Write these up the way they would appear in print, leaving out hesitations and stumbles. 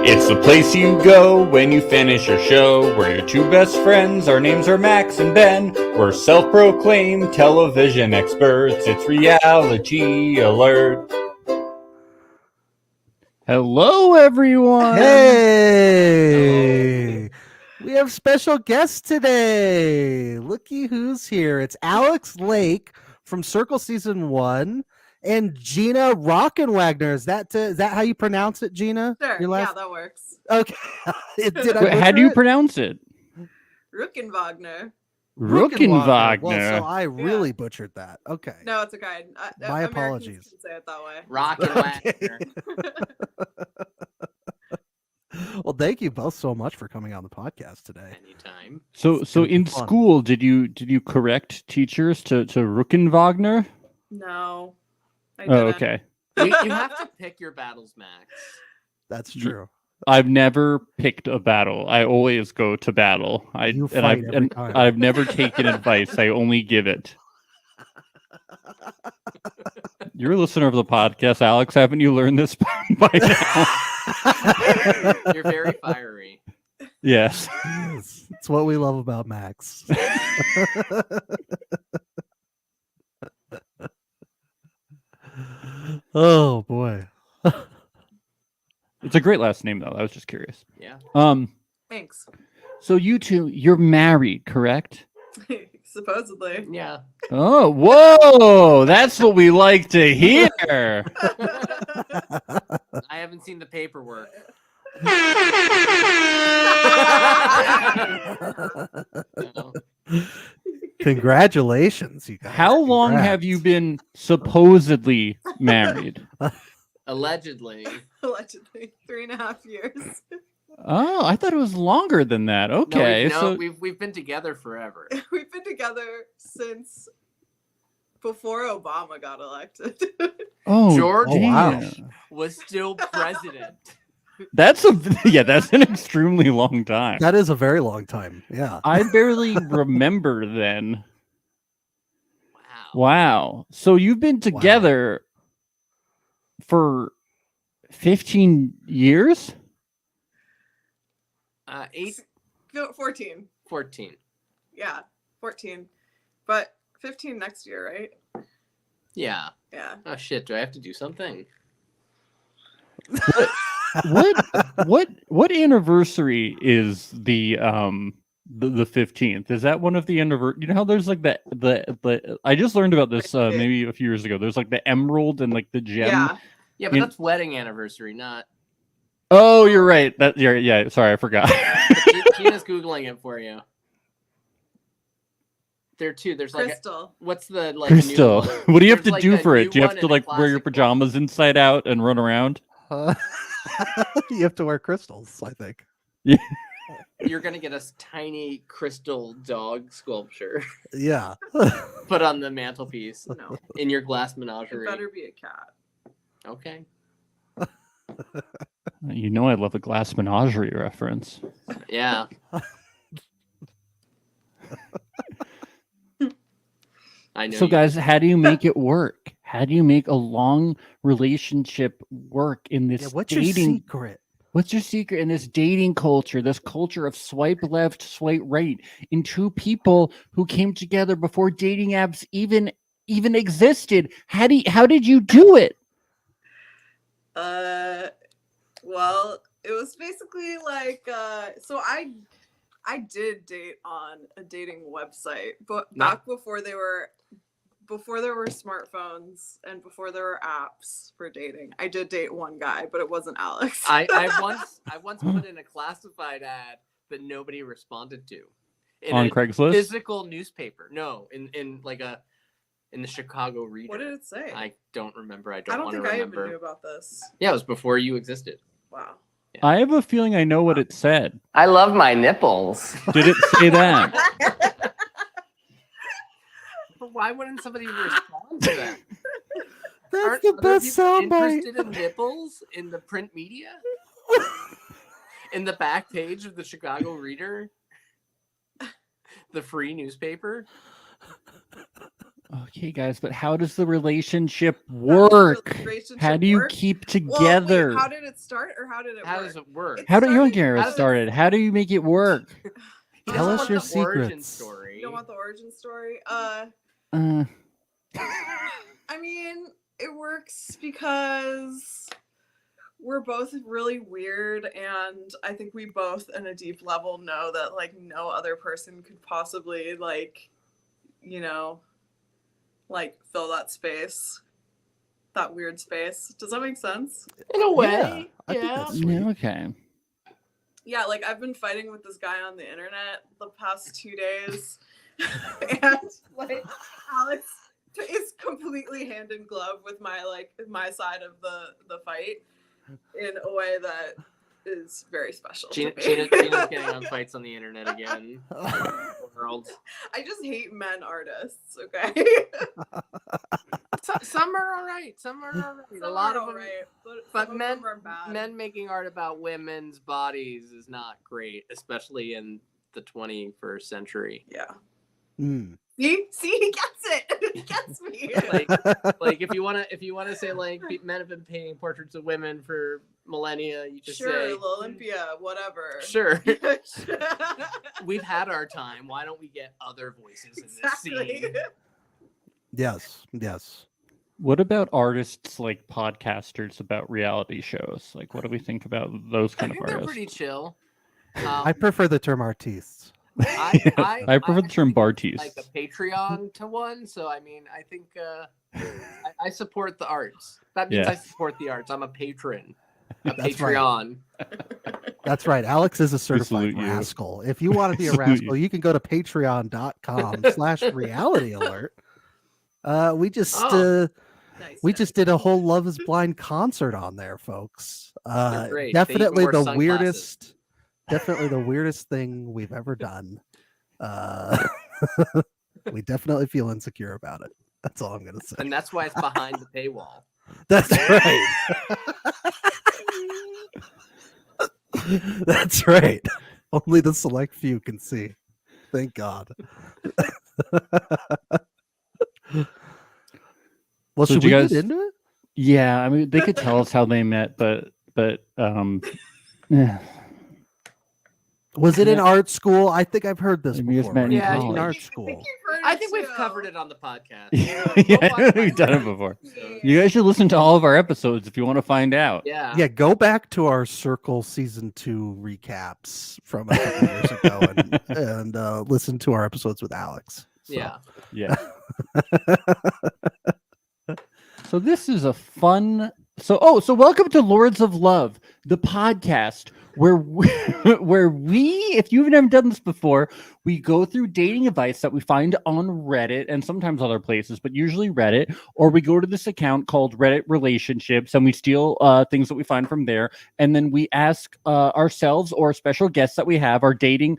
It's the place you go when you finish your show. We're your two best friends. Our names are Max and Ben. We're self-proclaimed television experts. It's Reality Alert. Hello, everyone. Hey! We have special guests today. Looky who's here. It's Alex Lake from Circle Season 1 and Gina Rockenwagner. Is that how you pronounce it, Gina? Sure. Yeah, that works. Okay. Did I Wait, how do you butcher it? pronounce it? Rockenwagner. Rockenwagner. Well, so I really butchered that. Okay. No, it's okay. My Americans apologies. can say it that way. Rockenwagner. Well, thank you both so much for coming on the podcast today. Anytime. So in fun. school, did you correct teachers to Rockenwagner? No. I Oh, didn't. okay. You have to pick your battles, Max. That's true. I've never picked a battle. I always go to battle. You fight every time. I've never taken advice. I only give it. You're a listener of the podcast, Alex. Haven't you learned this by now? You're very fiery. Yes. Yes, it's what we love about Max. Oh boy. It's a great last name, though. I was just curious. Yeah. Thanks. So you two, you're married, correct? Supposedly. Yeah. Oh, whoa! That's what we like to hear. I haven't seen the paperwork. No. Congratulations, you guys. How long Congrats. have you been supposedly married? Allegedly. Allegedly. 3.5 years. Oh, I thought it was longer than that. Okay, No, we've been together forever. We've been together since before Obama got elected. oh, George wow. was still president. That's an extremely long time. That is a very long time. Yeah. I barely remember then. Wow. Wow. So you've been together for 15 years? 14. 14. Yeah, 14. But 15 next year, right? Yeah. Yeah. Oh shit, do I have to do something? What anniversary is the 15th? Is that one of the anniversary? You know how there's like the I just learned about this maybe a few years ago. There's like the emerald and like the gem. Yeah. Yeah, but that's wedding anniversary, not. Oh, you're right. Yeah. Sorry, I forgot. Gina's Googling it for you. There are two. There's like Crystal. what's the like Crystal. new one? What do you have There's, to do like, a for new it? Do you have one to and a like wear your classic one. pajamas inside out and run around? You have to wear crystals, I think. You're gonna get a tiny crystal dog sculpture Yeah. put on the mantelpiece No. in your glass It menagerie. better be a cat. Okay. You know I love a glass menagerie reference. Yeah. I know. So you- guys, how do you make it work? How do you make a long relationship work in this Yeah, what's your dating? secret? What's your secret in this dating culture, this culture of swipe left, swipe right, in two people who came together before dating apps even existed? How did you do it? Well, it was basically like so I did date on a dating website, but back before there were smartphones and before there were apps for dating. I did date one guy, but it wasn't Alex. I once put in a classified ad that nobody responded to. In On a Craigslist? Physical newspaper. No, in the Chicago Reader. What did it say? I don't remember. I I don't don't want to think I remember. even knew about this. Yeah, it was before you existed. Wow. I have a feeling I know what it said. I love my nipples. Did it say that? But why wouldn't somebody respond to that? That's Aren't the other best people soundbite. interested in nipples in the print media? In the back page of the Chicago Reader? The free newspaper? Okay, guys, but how does the relationship How does the work? relationship How do you work? keep Well, together? wait, how did it start, or how did it How work? does it work? It How do you don't started- get how it does it- started? How do you make it work? Tell us your the origin secrets. story. You don't want the origin story? Uh, I mean, it works because we're both really weird, and I think we both, in a deep level, know that like no other person could possibly like, you know, like fill that space, that weird space. Does that make sense? In a way, I think yeah. that's sweet. yeah, okay. Yeah, like I've been fighting with this guy on the internet the past 2 days, and like Alex is completely hand in glove with my side of the fight in a way that is very special. Gina's to me. getting on fights on the internet again. World. I just hate men artists. Okay, Some are all right. Some are all right. Some A lot are of them. alright, But some of men, them are bad. men making art about women's bodies is not great, especially in the 21st century. Yeah. Mm. See, he gets it. He gets me. Like if you wanna say like men have been painting portraits of women for millennia, you just sure, say Olympia, whatever. sure. We've had our time. Why don't we get other voices in this scene? Yes. What about artists like podcasters about reality shows? Like, what do we think about those I kind of think they're artists? pretty chill. I prefer the term artistes. I prefer the term actually Barties. like a Patreon to one, so I mean, I think I support the arts. That means Yeah. I support the arts. I'm a patron. A That's right. Patreon. That's right. Alex is a certified salute you. rascal. If you want to be a Salute rascal, you can go to patreon.com/realityalert. We just Oh. Nice, we nice. just did a whole Love is Blind concert on there, folks. They're great. They even Definitely wore the sunglasses. weirdest, definitely the weirdest thing we've ever done. We definitely feel insecure about it. That's all I'm gonna say. And that's why it's behind the paywall. That's right. That's right. Only the select few can see. Thank God. Well, So should do we you get guys- into it? Yeah, I mean, they could tell us how they met, but yeah. Was it in Yeah. art school? I think I've heard this Maybe it's before. met in right? Yeah, It was in college. art I school. think you've heard I it think we've too. covered it on the podcast. Yeah, we've done it before. You guys should listen to all of our episodes if you want to find out. Yeah. Yeah, go back to our Circle season 2 recaps from a couple years ago and listen to our episodes with Alex. So. Yeah. Yeah. So this is a fun. So welcome to Lords of Love, the podcast where we, if you've never done this before, we go through dating advice that we find on Reddit and sometimes other places, but usually Reddit, or we go to this account called Reddit Relationships and we steal things that we find from there, and then we ask ourselves or special guests that we have, our dating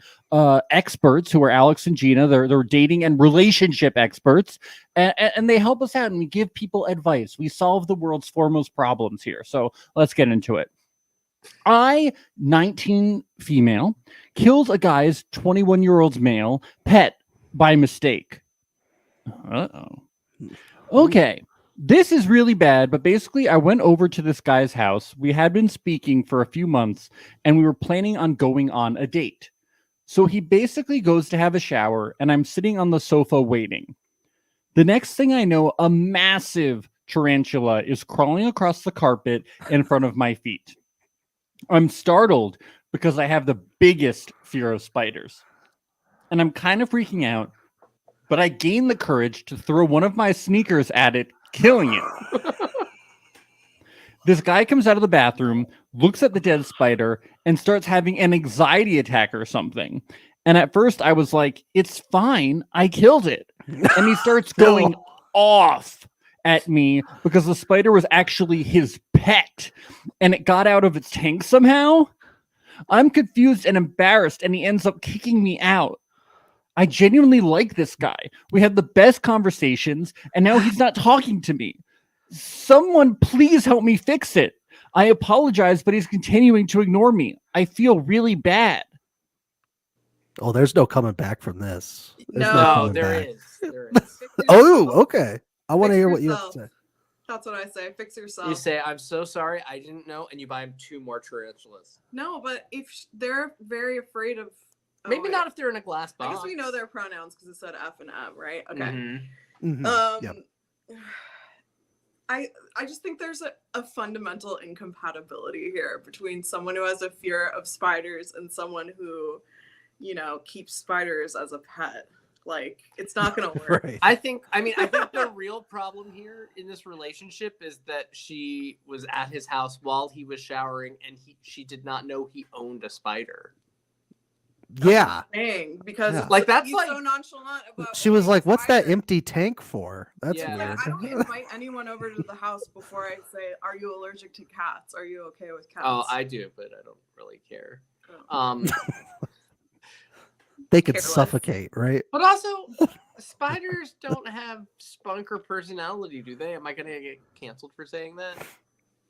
experts, who are Alex and Gina. They're dating and relationship experts, and they help us out and we give people advice. We solve the world's foremost problems here. So let's get into it. 19 female, kills a guy's 21-year-old male pet by mistake. Uh-oh. Okay. This is really bad, but basically I went over to this guy's house. We had been speaking for a few months and we were planning on going on a date. So he basically goes to have a shower and I'm sitting on the sofa waiting. The next thing I know, a massive tarantula is crawling across the carpet in front of my feet. I'm startled because I have the biggest fear of spiders. And I'm kind of freaking out, but I gain the courage to throw one of my sneakers at it, killing it. This guy comes out of the bathroom, looks at the dead spider, and starts having an anxiety attack or something. And at first I was like, it's fine, I killed it. And he starts going off at me because the spider was actually his pet and it got out of its tank somehow. I'm confused and embarrassed and he ends up kicking me out. I genuinely like this guy. We had the best conversations and now he's not talking to me. Someone please help me fix it. I apologize, but he's continuing to ignore me. I feel really bad. Oh, there's no coming back from this. There's No, coming there back. is. There is. Fix Oh, yourself. okay. I want to Fix hear what you have yourself. to say. That's what I say. Fix yourself. You say, "I'm so sorry, I didn't know," and you buy him 2 more tarantulas. No, but if they're very afraid of. Maybe wait. not if they're in a glass I box. guess we know their pronouns because it said F and M, right? Okay. Mhm. Mhm. Yep. I just think there's a fundamental incompatibility here between someone who has a fear of spiders and someone who, keeps spiders as a pet. Like, it's not gonna work. Right. I think the real problem here in this relationship is that she was at his house while he was showering, and she did not know he owned a spider. Yeah. Dang, because Yeah. Like, that's he's like- so nonchalant about. She was owning a like, "What's that spider." empty tank for?" That's Yeah. Yeah, weird. I don't invite anyone over to the house before I say, "Are you allergic to cats? Are you okay with cats?" Oh, I do, but I don't really care. Oh. They could Careless. suffocate, right? But also, spiders don't have spunk or personality, do they? Am I gonna get canceled for saying that?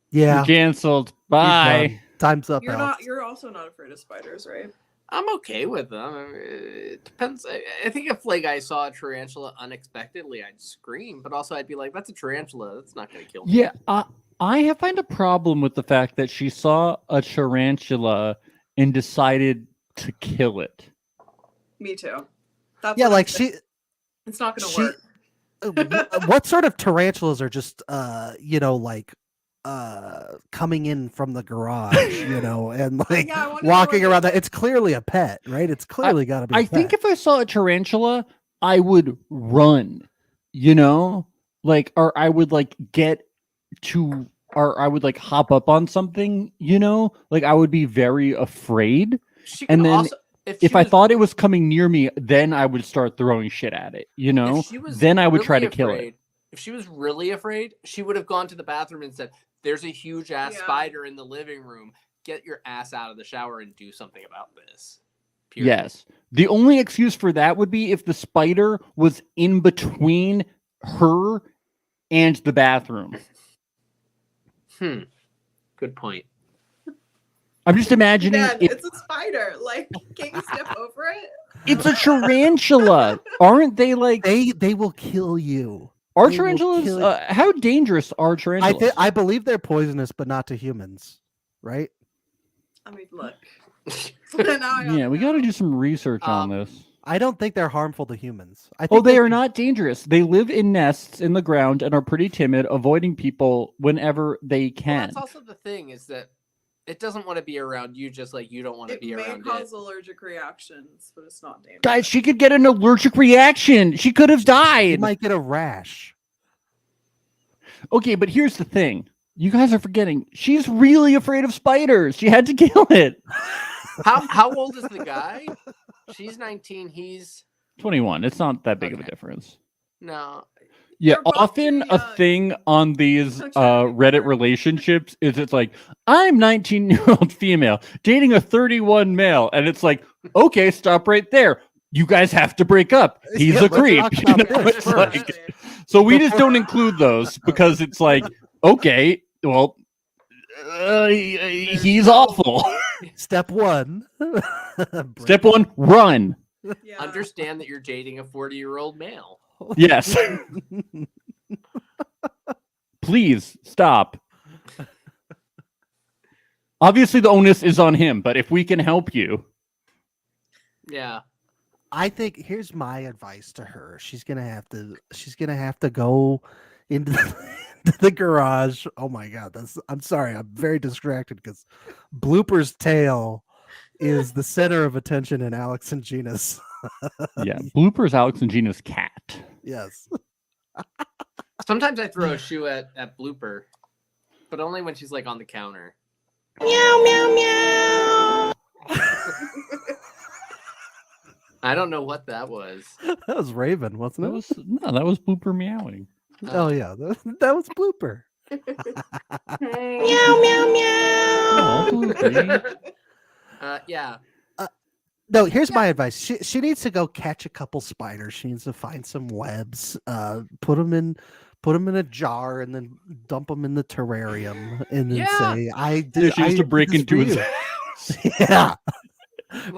Yeah. You're canceled. Bye. Time's up, You're Alex. not. You're also not afraid of spiders, right? I'm okay with them. I mean, it depends. I think if I saw a tarantula unexpectedly, I'd scream. But also, I'd be like, "That's a tarantula. That's not gonna kill me." Yeah, I find a problem with the fact that she saw a tarantula and decided to kill it. Me too. That's Yeah, what I'm like saying. It's not gonna she- work. what sort of tarantulas are just coming in from the garage, and like Yeah, I wanna know walking what around they- that? It's clearly a pet, right? It's clearly got to be. I think if I saw a tarantula, I would run, or I would I would hop up on something, I would be very afraid. She And could then also, If I thought it was coming near me, then I would start throwing shit at it, if she was then I would try really to kill afraid, it. If she was really afraid, she would have gone to the bathroom and said, "There's a huge ass Yeah. spider in the living room. Get your ass out of the shower and do something about this." Period. Yes. The only excuse for that would be if the spider was in between her and the bathroom. Good point. I'm just imagining Again, if it's a spider. Like, can't you step over it? it's a tarantula. Aren't they they will kill you. are they will tarantulas? kill you. How dangerous are tarantulas? I believe they're poisonous, but not to humans, right? I mean, look. Now I Yeah, we got to know. do some research on this. I don't think they're harmful to humans. I Oh, think they are not dangerous. They live in nests in the ground and are pretty timid, avoiding people whenever they Well, can. that's also the thing, is that it doesn't want to be around you, just like you don't want to It be may around cause it. allergic reactions, but it's not dangerous. Guys, she could get an allergic reaction. She could have You died. might get a rash. Okay, but here's the thing. You guys are forgetting. She's really afraid of spiders. She had to kill it. How old is the guy? She's 19. He's 21. It's not that big of a Okay. difference. no. Yeah, They're both often pretty a young. thing on these I'm trying to be Reddit fair. relationships is it's like, I'm 19-year-old female dating a 31 male. And it's like, okay, stop right there. You guys have to break up. He's Yeah, a let's creep. talk You about know, this it's first. like, so we just don't include those because it's like, okay, well, he's no- awful. Step one. Step one, run. Yeah. Understand that you're dating a 40-year-old male. Yes. Please stop. Obviously, the onus is on him, but if we can help you. Yeah. I think here's my advice to her. She's gonna have to go into the garage. Oh my god, I'm sorry, I'm very distracted because Blooper's tail is the center of attention in Alex and Gina's. Yeah. Bloopers, Alex and Gina's cat. Yes. Sometimes I throw a shoe at Blooper, but only when she's like on the counter. Meow meow meow. I don't know what that was. That was Raven, wasn't it? That was Blooper meowing. Oh yeah, that was Blooper. Meow meow Oh, Blooper. Yeah. No, here's my advice. She needs to go catch a couple spiders. She needs to find some webs, put them in a jar, and then dump them in the terrarium, and then Yeah. say, "I Yeah, did." she has I to break did this into for his you." house. Yeah.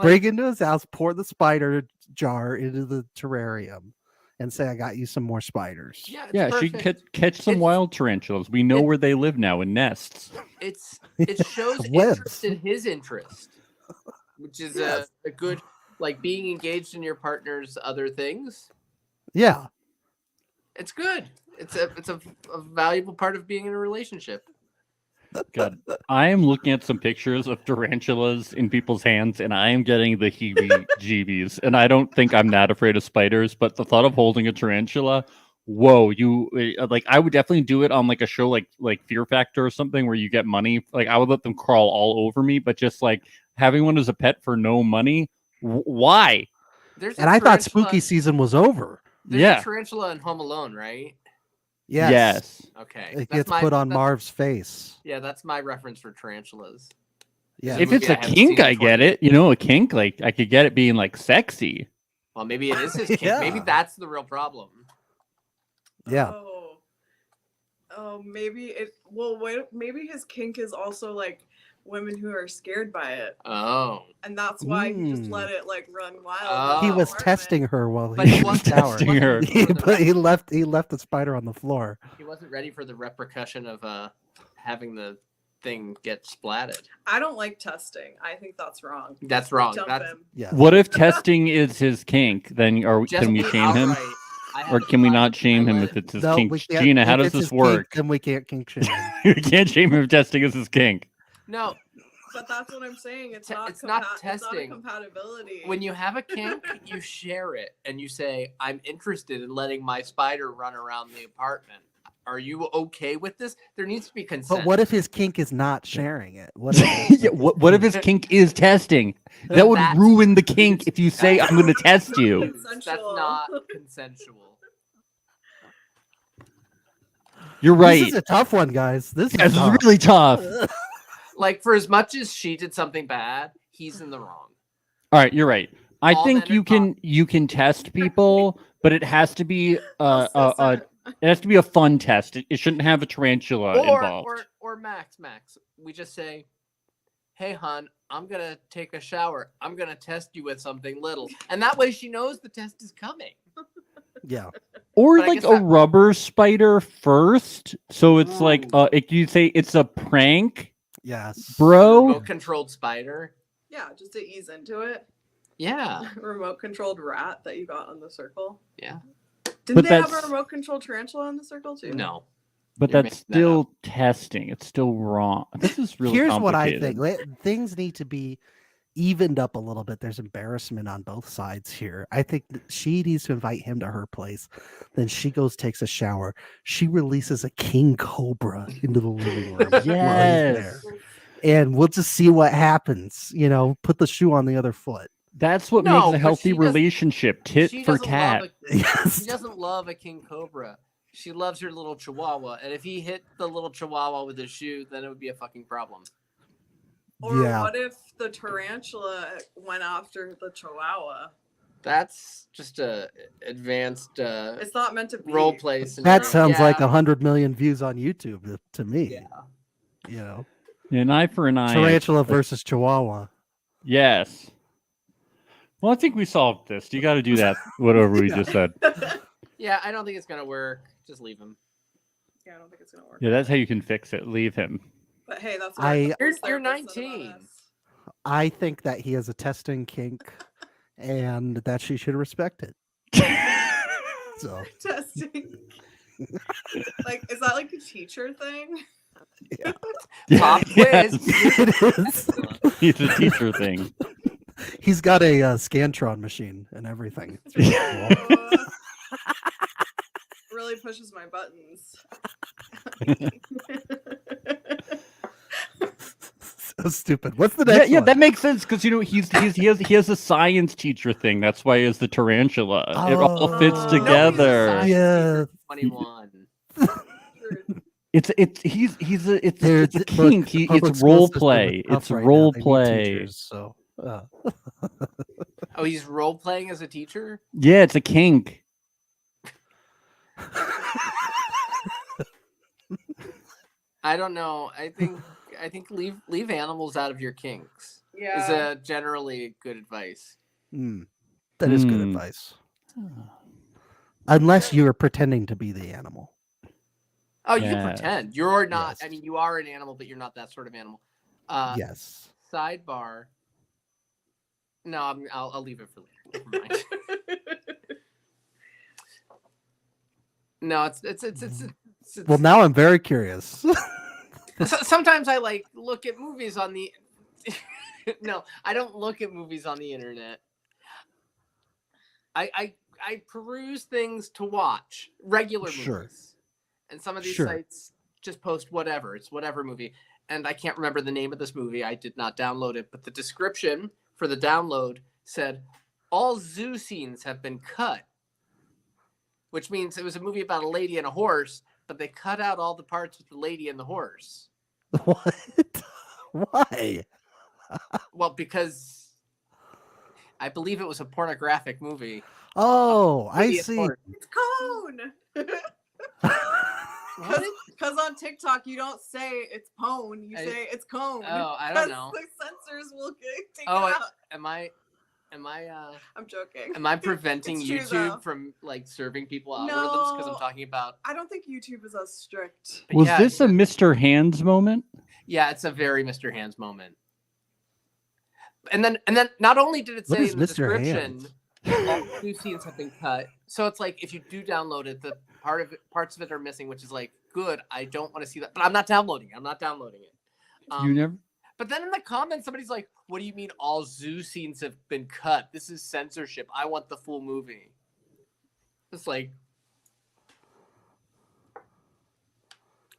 Break into his house, pour the spider jar into the terrarium, and say, "I got you some more spiders." Yeah, it's Yeah, she perfect. can catch some It's- wild tarantulas. We know it- where they live now in nests. It shows Webs. interest in his interest, which is Yes. a good, like, being engaged in your partner's other things. Yeah. It's good. It's a valuable part of being in a relationship. God, I am looking at some pictures of tarantulas in people's hands, and I am getting the heebie-jeebies. And I don't think I'm that afraid of spiders, but the thought of holding a tarantula, whoa! Like, I would definitely do it on like a show like Fear Factor or something where you get money. Like, I would let them crawl all over me, but just like having one as a pet for no money, why? There's And a I thought tarantula- spooky season was over. There's Yeah. a tarantula in Home Alone, right? Yes. Okay. It gets put on Marv's face. Yeah, that's my reference for tarantulas. Yeah. If movie it's I a haven't kink, seen in I 20 get it. You know, a kink, like I could get it being like sexy. Well, maybe it is his kink. Yeah. Maybe that's the real problem. Yeah. Oh, maybe it. Well, wait. Maybe his kink is also like women who are scared by it, Oh. and that's why he just Mm. let it like run wild. Oh. He in the was apartment. testing her while But he he was in the wasn't shower. testing her. He left the spider on the floor. He wasn't ready for the repercussion of having the thing get splatted. I don't like testing. I think that's wrong. That's wrong. Dump That's him. Yeah. What if testing is his kink? Then just can we shame him? outright, I have Or a can we thought, not shame I him let if it- it's his No, kink? we can't- Gina, how if does it's this his kink, work? then we can't kink shame him. You can't shame him if testing is his kink. No, But that's what I'm saying. It's Te- not. it's not It's not a testing. compatibility. when you have a kink, you share it and you say, "I'm interested in letting my spider run around the apartment. Are you okay with this?" There needs to be consent. But what if his kink is not sharing it? What if Yeah, what if his kink is testing? That would That's- ruin the kink if you say, I'm going to test you. That's Consensual. not consensual. You're right. This is a tough one, guys. This is This is tough. really tough. Like, for as much as she did something bad, he's in the wrong. All right, you're right. I All think men are you can test people, but it has to be Assistant. it has to be a fun test. It shouldn't have a tarantula involved. Or Max. We just say, "Hey, hon, I'm gonna take a shower. I'm gonna test you with something little," and that way she knows the test is coming. Yeah. Or But I like guess a that- rubber spider first. So it's like Ooh. you say it's a prank, Yes. bro. Remote controlled spider. Yeah, just to ease into it. Yeah. Remote controlled rat that you got on the circle. Yeah. Didn't But they have that's- a remote controlled tarantula on the circle too? No. But You're that's making that still testing. It's still wrong. This is really Here's what I complicated. think. Things need to be evened up a little bit. There's embarrassment on both sides here. I think that she needs to invite him to her place. Then she goes, takes a shower. She releases a king cobra into the living room. while he's there. Yes. And we'll just see what happens. You know, put the shoe on the other foot. That's what No, makes a but healthy she doesn't- relationship. Tit She for doesn't tat. love Yes. She doesn't love a king cobra. She loves her little chihuahua, and if he hit the little chihuahua with his shoe, then it would be a fucking problem. Or Yeah. what if the tarantula went after the chihuahua? That's just a advanced It's not meant to be. role play scenario. That sounds like Yeah. 100 million views on YouTube to me. Yeah. You know, An eye for an eye. tarantula versus chihuahua. Yes. Well, I think we solved this. You got to do that. Whatever we just said. Yeah, I don't think it's gonna work. Just leave him. Yeah, I don't think it's gonna work. Yeah, that's how you can fix it. Leave him. But hey, that's I- what couples You're therapists said about 19. us. I think that he has a testing kink, and that she should respect it. So Testing. Like, is that like a teacher thing? Pop quiz. it is. Excellent. It's a teacher thing. He's got a Scantron machine and everything. It's really cool. Really pushes my buttons. So stupid. What's the Yeah, next yeah, one? that makes sense because he has a science teacher thing. That's why he has the tarantula. It all fits Oh. together. Yeah. 21. It's a There's- it's a kink. look, the public It's school role system play. is tough It's right now. role They need play. teachers, so Oh, he's role playing as a teacher? Yeah, it's a kink. I don't know. I think leave animals out of your kinks. Yeah. generally good advice. That is good advice. Unless you are pretending to be the animal. Oh, you Yes. pretend. You're not. Yes. I mean, you are an animal, but you're not that sort of animal. Yes. Sidebar. No, I'll leave it for later. Never mind. No, it's Well, now I'm very curious. sometimes I like look at movies on the. No, I don't look at movies on the internet. I peruse things to watch, regular Sure. movies, and some of these Sure. sites just post whatever. It's whatever movie, and I can't remember the name of this movie. I did not download it, but the description for the download said all zoo scenes have been cut, which means it was a movie about a lady and a horse, but they cut out all the parts with the lady and the horse. What? Why? Well, because I believe it was a pornographic movie. Oh, I Hideous see. horse. It's cone. What? Because on TikTok you don't say it's pone, you say it's cone. Oh, I don't 'cause know. The censors will take Oh, it out. am I I'm joking. am I preventing It's true, YouTube though. from like serving people algorithms because I'm No. talking about? I don't think YouTube is as strict. But Was yeah, this a Mr. Hands moment? Yeah, it's a very Mr. Hands moment. And then not only did it What say is in the Mr. description, Hands? all two scenes have been cut. So it's like if you do download it, the parts of it are missing, which is like good. I don't want to see that, but I'm not downloading it. You never. But then in the comments, somebody's like, "What do you mean all zoo scenes have been cut? This is censorship. I want the full movie." It's like,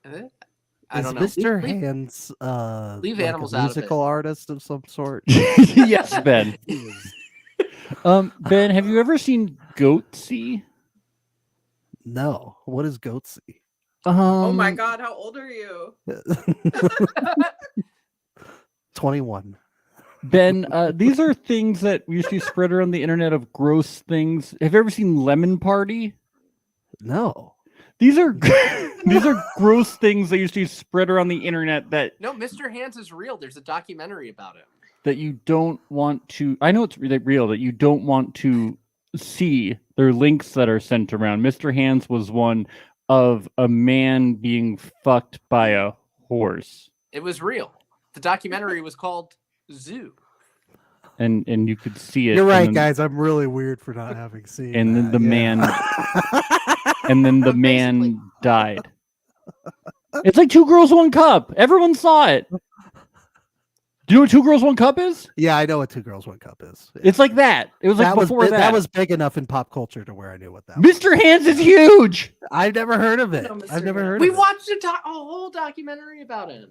I don't know. Mr. Leave- Hands leave like animals a out of it. musical artist of some sort? Yes, Ben. He is- Ben, have you ever seen Goatsy? No. What is Goatsy? Oh my god, how old are you? 21. Ben, these are things that used to be spread around the internet of gross things. Have you ever seen Lemon Party? No. These are these are gross things that used to be spread around the internet that No, Mr. Hands is real. There's a documentary about it. you don't want to. I know it's really real that you don't want to see. There are links that are sent around. Mr. Hands was one of a man being fucked by a horse, It was real. The documentary was called Zoo. and you could see it. You're right, and then, guys. I'm really weird for not having seen And then that. the Yeah. man, and then the Basically. man died. It's like Two Girls, One Cup. Everyone saw it. Do you know what Two Girls, One Cup is? Yeah, I know what Two Girls, One Cup is. Yeah. It's like that. It was like before bi- that. That was big enough in pop culture to where I knew what that was. Mr. Hands is huge. I've never heard of it. No, Mr. I've never Hands. heard We of it. watched a whole documentary about him.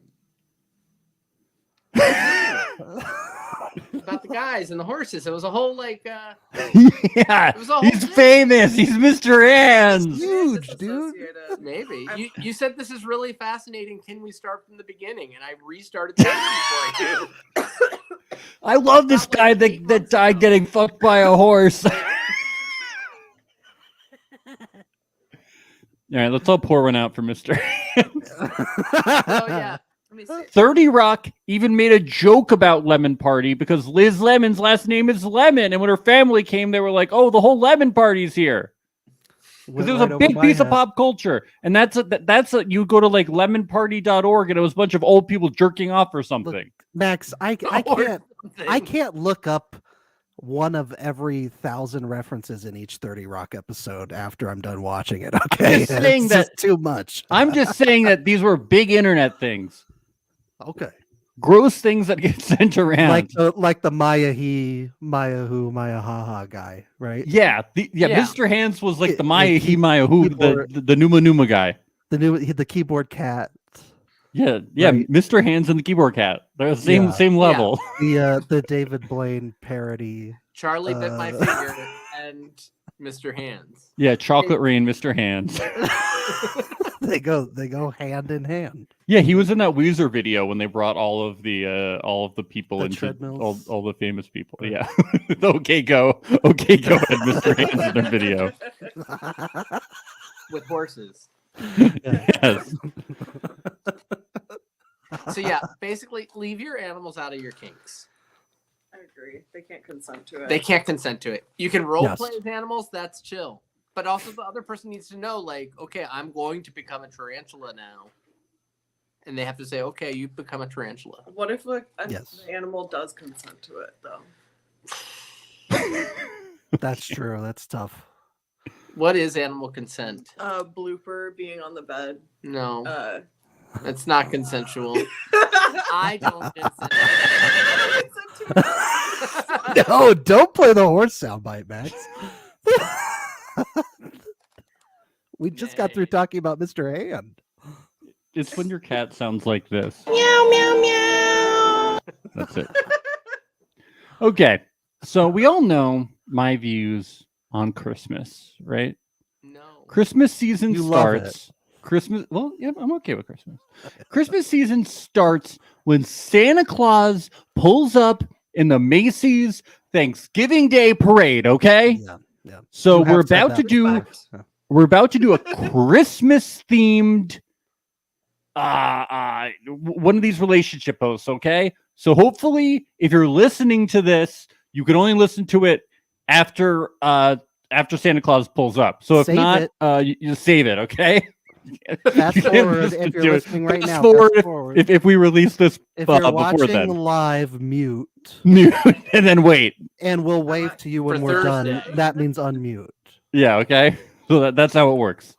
About the guys and the horses. It was a whole like Yeah, it was a whole he's thing. famous. He's Mr. Hands. Huge, dude. Disassociated. Maybe. You said this is really fascinating. Can we start from the beginning? And I restarted the movie for you. I love this Not guy like 8 that months died ago. getting fucked by a horse. All right, let's all pour one out for Mr. Hands. Oh yeah. Let me see. 30 Rock even made a joke about Lemon Party because Liz Lemon's last name is Lemon. And when her family came, they were like, oh, the whole Lemon Party's here. Because Went it was right a over big my piece of head. pop culture. And that's you go to like lemonparty.org and it was a bunch of old people jerking off or something. Max, I Or can't something. I can't look up one of every 1,000 references in each 30 Rock episode after I'm done watching it. Okay, Just saying it's that- just too much. I'm just saying that these were big internet things. Okay, Gross things that get sent around. like the Maya he, Maya who, Maya haha guy, right? Yeah, Yeah. Mr. Hands was like Yeah, the Maya the he Maya who, keyboard- the Numa Numa guy. The keyboard cat, Yeah, Right. Mr. Hands and the keyboard cat. They're the Yeah. same level. the David Blaine parody. Charlie bit my Uh, finger and Mr. Hands. Yeah, Chocolate Rain, Mr. Hands. they go hand in hand. Yeah, he was in that Weezer video when they brought all of the people The into treadmills. all the famous people. Yeah, okay, go ahead, Mr. Hands in their video. With horses. Yes. So yeah, basically leave your animals out of your kinks. agree. They can't consent to it. They can't consent to it. You can role Yes. play as animals, that's chill. But also the other person needs to know, like, okay, I'm going to become a tarantula now. And they have to say, okay, you become a tarantula. What if an Yes. animal does consent to it, though? That's true. That's tough. What is animal consent? Blooper being on the bed. No, Uh, it's not consensual. I don't consent. No, don't play the horse soundbite, Max. We just got through talking about Mr. Hand. It's when your cat sounds like this. Meow, meow, meow. That's it. Okay. So we all know my views on Christmas, right? No. Christmas season You love it. starts. Christmas. Well, yeah, I'm okay with Christmas. Christmas season starts when Santa Claus pulls up in the Macy's Thanksgiving Day parade. Okay. Yeah, yeah. So You have we're said about that to do. respect. We're about to do a Christmas themed one of these relationship posts, okay? So hopefully if you're listening to this, you can only listen to it after Santa Claus pulls up. So if Save not, it. you save it, okay? Fast You can forward listen if to you're it. listening right Fast now. forward Fast forward. if we release this If you're before watching then. live, mute, And then wait. and we'll wave to you when For we're done. Thursday. That means unmute. Yeah, okay. So that's how it works.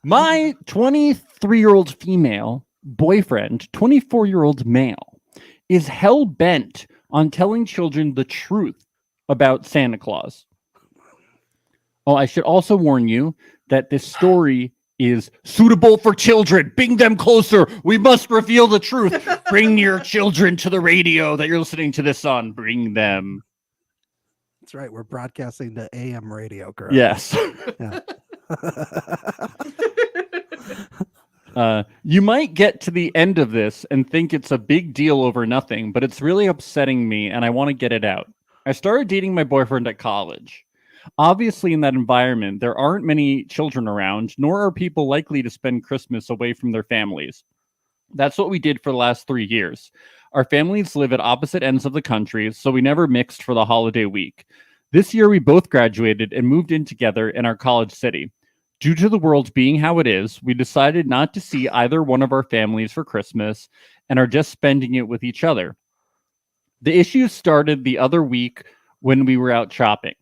My 23-year-old female boyfriend, 24-year-old male, is hell bent on telling children the truth about Santa Claus. Oh, I should also warn you that this story is suitable for children. Bring them closer. We must reveal the truth. Bring your children to the radio that you're listening to this on. Bring them. That's right. We're broadcasting to AM radio, correct? Yes. Yeah. You might get to the end of this and think it's a big deal over nothing, but it's really upsetting me and I want to get it out. I started dating my boyfriend at college. Obviously, in that environment, there aren't many children around, nor are people likely to spend Christmas away from their families. That's what we did for the last 3 years. Our families live at opposite ends of the country, so we never mixed for the holiday week. This year, we both graduated and moved in together in our college city. Due to the world being how it is, we decided not to see either one of our families for Christmas and are just spending it with each other. The issue started the other week when we were out shopping.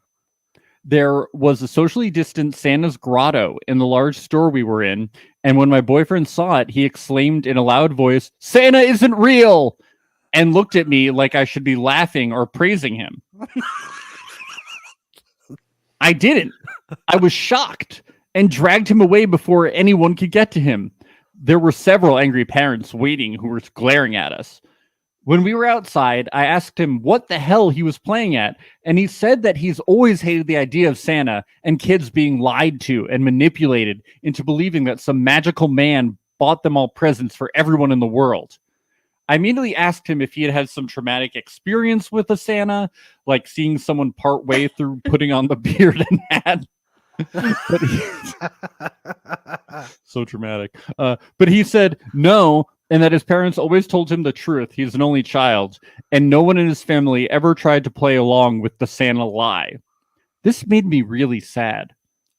There was a socially distanced Santa's grotto in the large store we were in, and when my boyfriend saw it, he exclaimed in a loud voice, "Santa isn't real!" and looked at me like I should be laughing or praising him. I didn't. I was shocked and dragged him away before anyone could get to him. There were several angry parents waiting who were glaring at us. When we were outside, I asked him what the hell he was playing at, and he said that he's always hated the idea of Santa and kids being lied to and manipulated into believing that some magical man bought them all presents for everyone in the world. I immediately asked him if he had had some traumatic experience with a Santa, like seeing someone part way through putting on the beard and hat. But so traumatic. But he said no, and that his parents always told him the truth. He's an only child, and no one in his family ever tried to play along with the Santa lie. This made me really sad.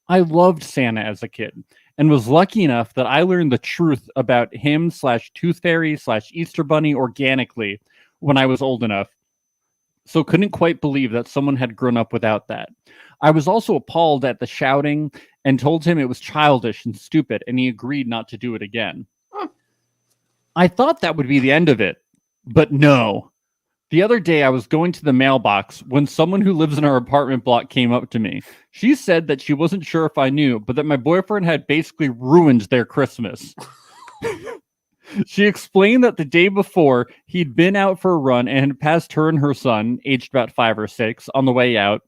I loved Santa as a kid and was lucky enough that I learned the truth about him / Tooth Fairy / Easter Bunny organically when I was old enough. So couldn't quite believe that someone had grown up without that. I was also appalled at the shouting and told him it was childish and stupid, and he agreed not to do it again. I thought that would be the end of it, but no. The other day I was going to the mailbox when someone who lives in our apartment block came up to me. She said that she wasn't sure if I knew, but that my boyfriend had basically ruined their Christmas. She explained that the day before, he'd been out for a run and had passed her and her son, aged about 5 or 6, on the way out.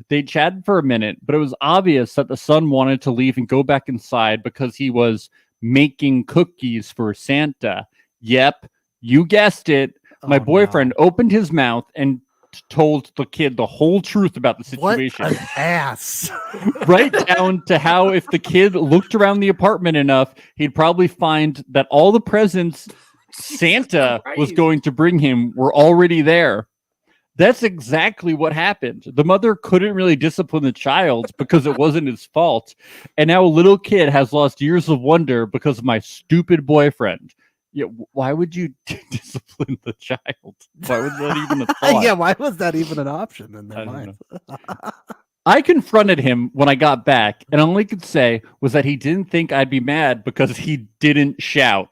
They chatted for a minute, but it was obvious that the son wanted to leave and go back inside because he was making cookies for Santa. Yep, you guessed it. My boyfriend opened his mouth and told the kid the whole truth about the situation. What an ass. Right down to how if the kid looked around the apartment enough, he'd probably find that all the presents Santa was Christ. going to bring him were already there. That's exactly what happened. The mother couldn't really discipline the child because it wasn't his fault. And now a little kid has lost years of wonder because of my stupid boyfriend. Yeah, why would you discipline the child? Why was that even a thought? Yeah, why was that even an option in I their don't mind? I confronted him when I got back, and all he could say was that he didn't think I'd be mad because he didn't shout.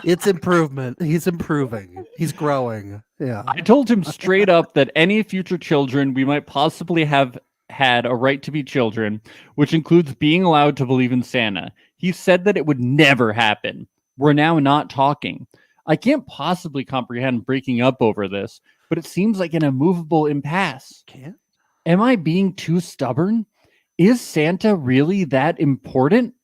It's improvement. He's improving. He's growing. Yeah. I told him straight up that any future children we might possibly have had a right to be children, which includes being allowed to believe in Santa. He said that it would never happen. We're now not talking. I can't possibly comprehend breaking up over this, but it seems like an immovable impasse. Can't? Am I being too stubborn? Is Santa really that important?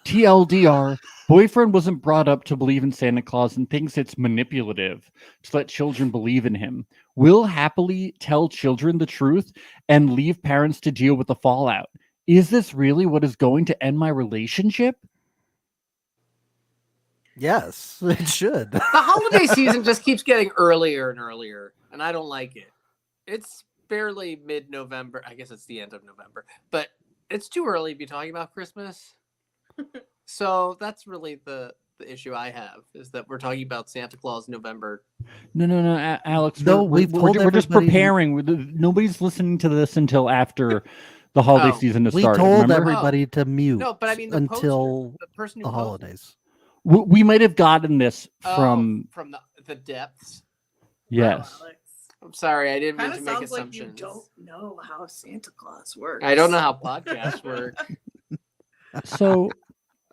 TLDR, boyfriend wasn't brought up to believe in Santa Claus and thinks it's manipulative to let children believe in him. Will happily tell children the truth and leave parents to deal with the fallout. Is this really what is going to end my relationship? Yes, it should. The holiday season just keeps getting earlier and earlier, and I don't like it. It's barely mid-November. I guess it's the end of November, but it's too early to be talking about Christmas. So that's really the issue I have, is that we're talking about Santa Claus in November. No, Alex. No, we've told we're just everybody- preparing. Nobody's listening to this until after the holiday Oh. season has We started. told remember? everybody to mute No, but I mean until the person who the posted holidays. We might have gotten this Oh, from from the depths. yes. Alex. I'm sorry, I didn't mean Kind to of make sounds like you assumptions. don't know how Santa Claus works. I don't know how podcasts work. So,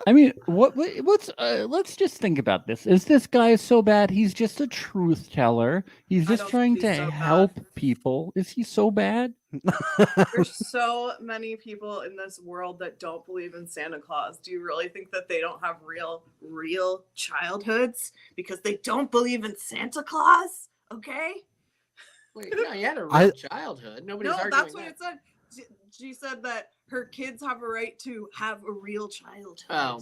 I mean, what's let's just think about this. Is this guy so bad? He's just a truth teller. He's I just don't trying think to he's so help bad. people. Is he so bad? There's so many people in this world that don't believe in Santa Claus. Do you really think that they don't have real childhoods because they don't believe in Santa Claus? Okay. Wait, no, you had a real I- childhood. Nobody's No, arguing that's what that. it said. She said that her kids have a right to have a real childhood. Oh.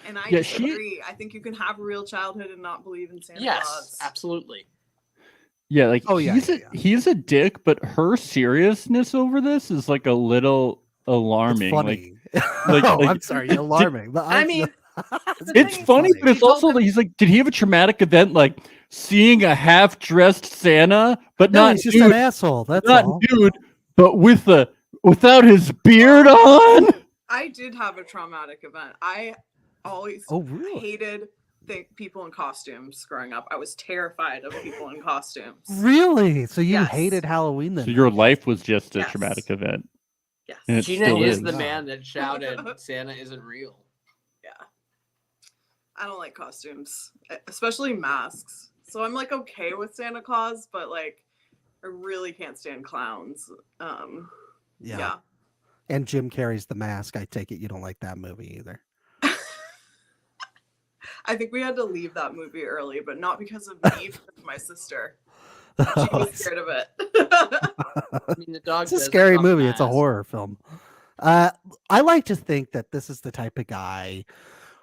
And I Yeah, she- disagree. I think you can have a real childhood and not believe in Santa Yes, Claus. absolutely. Yeah, like Oh, yeah, yeah. he's a dick, but her seriousness over this is like a little alarming. It's funny. like- oh, like- I'm sorry, alarming. But I mean, It's funny, but it's He told also them- like, he's like, did he have a traumatic event like seeing a half-dressed Santa, but no, not he's just nude, an asshole. That's not all. nude, but without his beard on? I did have a traumatic event. I always Oh, really? hated people in costumes growing up. I was terrified of people in costumes. Really? So you Yes. hated Halloween then? So your life was just a Yes. traumatic event. Yes. And it Gina still is is. the man that shouted, Santa isn't real. Yeah. I don't like costumes, especially masks. So I'm like okay with Santa Claus, but like I really can't stand clowns. Yeah. And Jim Carrey's The Mask. I take it you don't like that movie either. I think we had to leave that movie early, but not because of me, because of my sister. She was scared of it. I mean, the dog. It's a does scary love movie. It's a masks. horror film. I like to think that this is the type of guy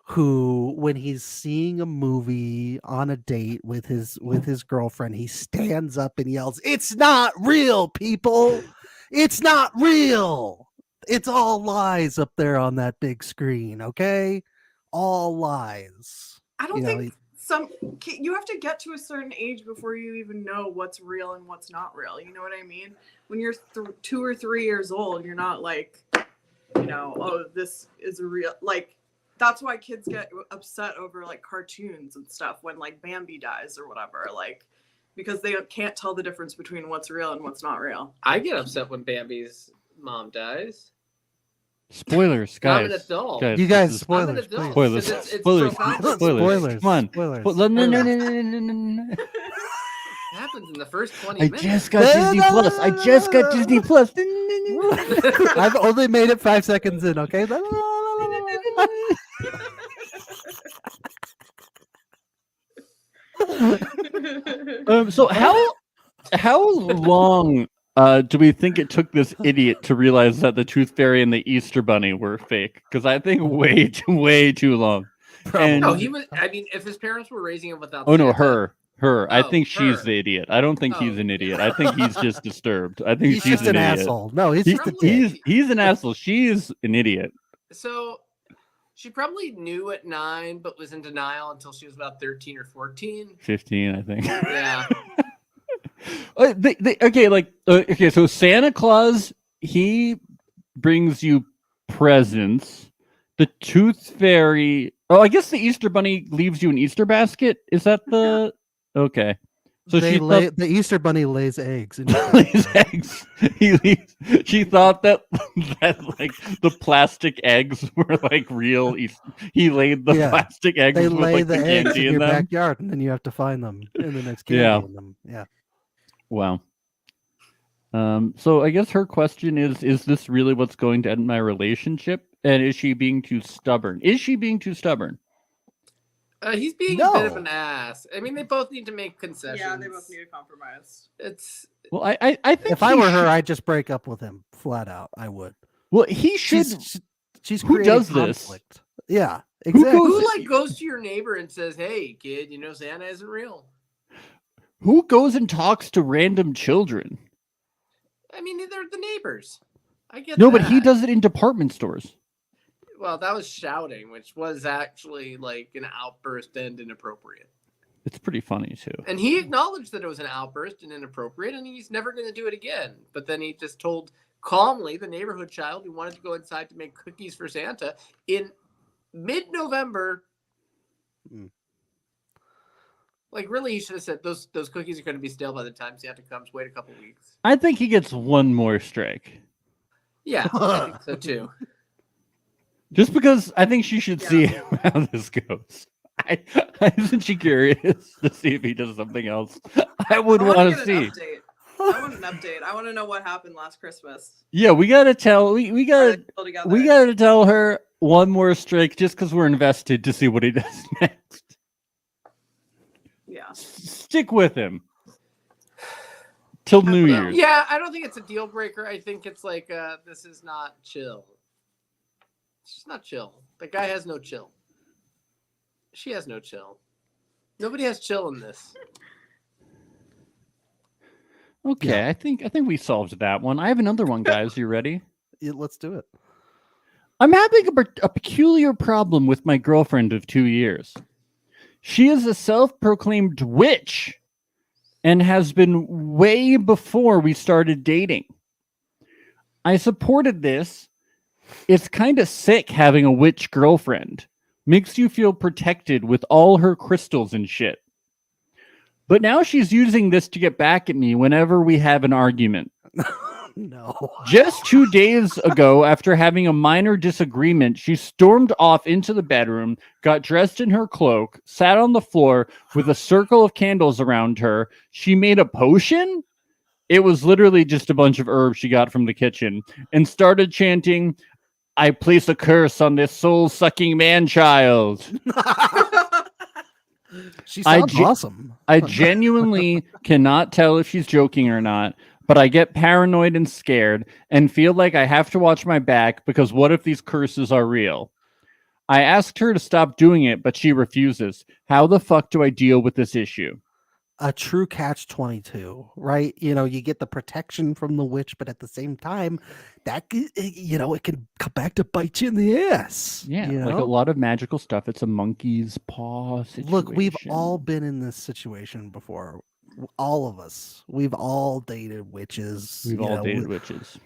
who, when he's seeing a movie on a date with his girlfriend, he stands up and yells, "It's not real, people! It's not real! It's all lies up there on that big screen, okay? All lies." I don't You know, think you have to get to a certain age before you even know what's real and what's not real. You know what I mean? When you're 2 or 3 years old, you're not like, oh, this is a real, like, that's why kids get upset over like cartoons and stuff when like Bambi dies or whatever, like, because they can't tell the difference between what's real and what's not real. I get upset when Bambi's mom dies. Spoilers, I'm an guys. adult. you this guys, is- I'm an spoilers, adult. please. Spoilers. It's Spoilers. profound. Spoilers. Come on. Spoilers. No. It happens in the first 20 I minutes. just got Disney Plus. I just got Disney Plus. I've only made it 5 seconds in, okay? So how long Do we think it took this idiot to realize that the Tooth Fairy and the Easter Bunny were fake? Because I think way too long. Probably. No, And- he was. I mean, if his parents were raising him without. Oh no, Santa, her. I Oh, think she's her. the idiot. I don't think he's Oh, an yeah. idiot. I think he's just disturbed. I think He's she's just an idiot. asshole. No, he's He- just a Probably- dick. he's an asshole. She's an idiot. So she probably knew at 9, but was in denial until she was about 13 or 14. 15, I think. Yeah. Okay, so Santa Claus, he brings you presents. The Tooth Fairy, I guess the Easter Bunny leaves you an Easter basket. Is that the okay? So They she lay, thought the Easter Bunny lays eggs. In lays eggs. She thought that like the plastic eggs were like real. He laid the Yeah. plastic eggs They with lay like the the eggs candy in in your them. backyard, and then you have to find them, and then there's candy Yeah. in them. Yeah. Wow. So I guess her question is this really what's going to end my relationship? And is she being too stubborn? Is she being too stubborn? He's being a bit of No. an ass. I mean, they both need to make concessions. Yeah, they both need a compromise. It's Well, I think If I he were her, should- I'd just break up with him flat out. I would. well, he should. She's Who creating does this? conflict. Yeah, Who exactly. who like goes to your neighbor and says, "Hey, kid, you know Santa isn't real." Who goes and talks to random children? I mean, they're the neighbors. I get No, but he that. does it in department stores. Well, that was shouting, which was actually like an outburst and inappropriate. It's pretty funny too. And he acknowledged that it was an outburst and inappropriate, and he's never going to do it again. But then he just told calmly the neighborhood child who wanted to go inside to make cookies for Santa in mid-November. Mm. Like, really, he should have said those cookies are going to be stale by the time Santa comes. Wait a couple weeks. I think he gets one more strike. Yeah, I think so too. Just because I think she should see how this goes. Isn't she curious to see if he does something else? I would I want wanna to get see. an update. I want an update. I want to know what happened last Christmas. Yeah, we gotta tell. We Are they gotta still together? we gotta tell her one more strike just because we're invested to see what he does next. Yeah. Stick with him till New will. Year's. Yeah, I don't think it's a deal breaker. I think it's like this is not chill. It's just not chill. The guy has no chill. She has no chill. Nobody has chill in this. Okay, Yeah. I think we solved that one. I have another one, guys. You ready? Yeah, let's do it. I'm having a peculiar problem with my girlfriend of 2 years. She is a self-proclaimed witch and has been way before we started dating. I supported this. It's kind of sick having a witch girlfriend. Makes you feel protected with all her crystals and shit. But now she's using this to get back at me whenever we have an argument. No. Just 2 days ago, after having a minor disagreement, she stormed off into the bedroom, got dressed in her cloak, sat on the floor with a circle of candles around her. She made a potion? It was literally just a bunch of herbs she got from the kitchen, and started chanting, "I place a curse on this soul-sucking man-child." She I sounds ge- awesome. I genuinely cannot tell if she's joking or not, but I get paranoid and scared and feel like I have to watch my back because what if these curses are real? I asked her to stop doing it, but she refuses. How the fuck do I deal with this issue? A true catch-22, right? You know, you get the protection from the witch, but at the same time, it can come back to bite you in the ass. Yeah, you like a know? lot of magical stuff. It's a monkey's paw situation. Look, we've all been in this situation before. All of us. We've all dated witches. We've you all know, dated witches.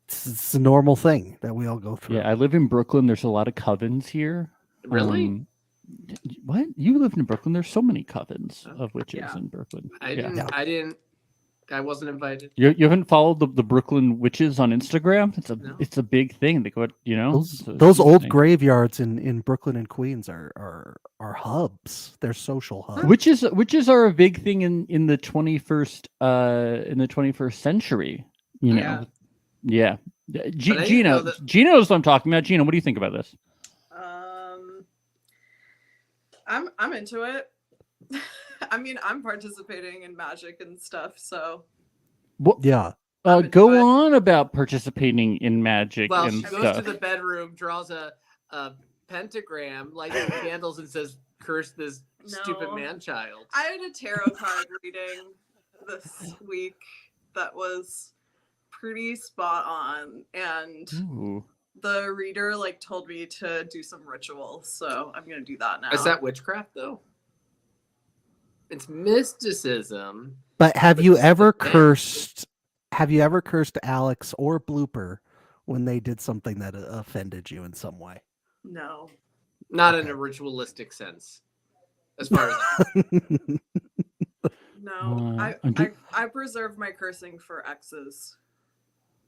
It's a normal thing that we all go through. Yeah, I live in Brooklyn. There's a lot of covens here. Really? What? You live in Brooklyn? There's so many covens Oh, of witches yeah. in Brooklyn. I Yeah. didn't. I wasn't invited. You haven't followed the Brooklyn witches on Instagram? No. It's a big thing. They go, Those old thing. graveyards in Brooklyn and Queens are hubs. They're social hubs. Witches are a big thing in the 21st century. You know, yeah. I didn't know Gina, that- Gina knows what I'm talking about. Gina, what do you think about this? I'm into it. I mean, I'm participating in magic and stuff, so Yeah. Go but- on about participating in magic Well, and she goes stuff. to the bedroom, draws a pentagram, lights some candles, and says, "Curse this stupid No. man-child." I had a tarot card reading this week that was pretty spot on, and Ooh. the reader like told me to do some rituals, so I'm gonna do that now. Is that witchcraft though? It's mysticism. But have you But ever the thing- cursed? Have you ever cursed Alex or Blooper when they did something that offended you in some way? No. Not in a ritualistic sense, as far as No. I'm ju- I preserve my cursing for exes.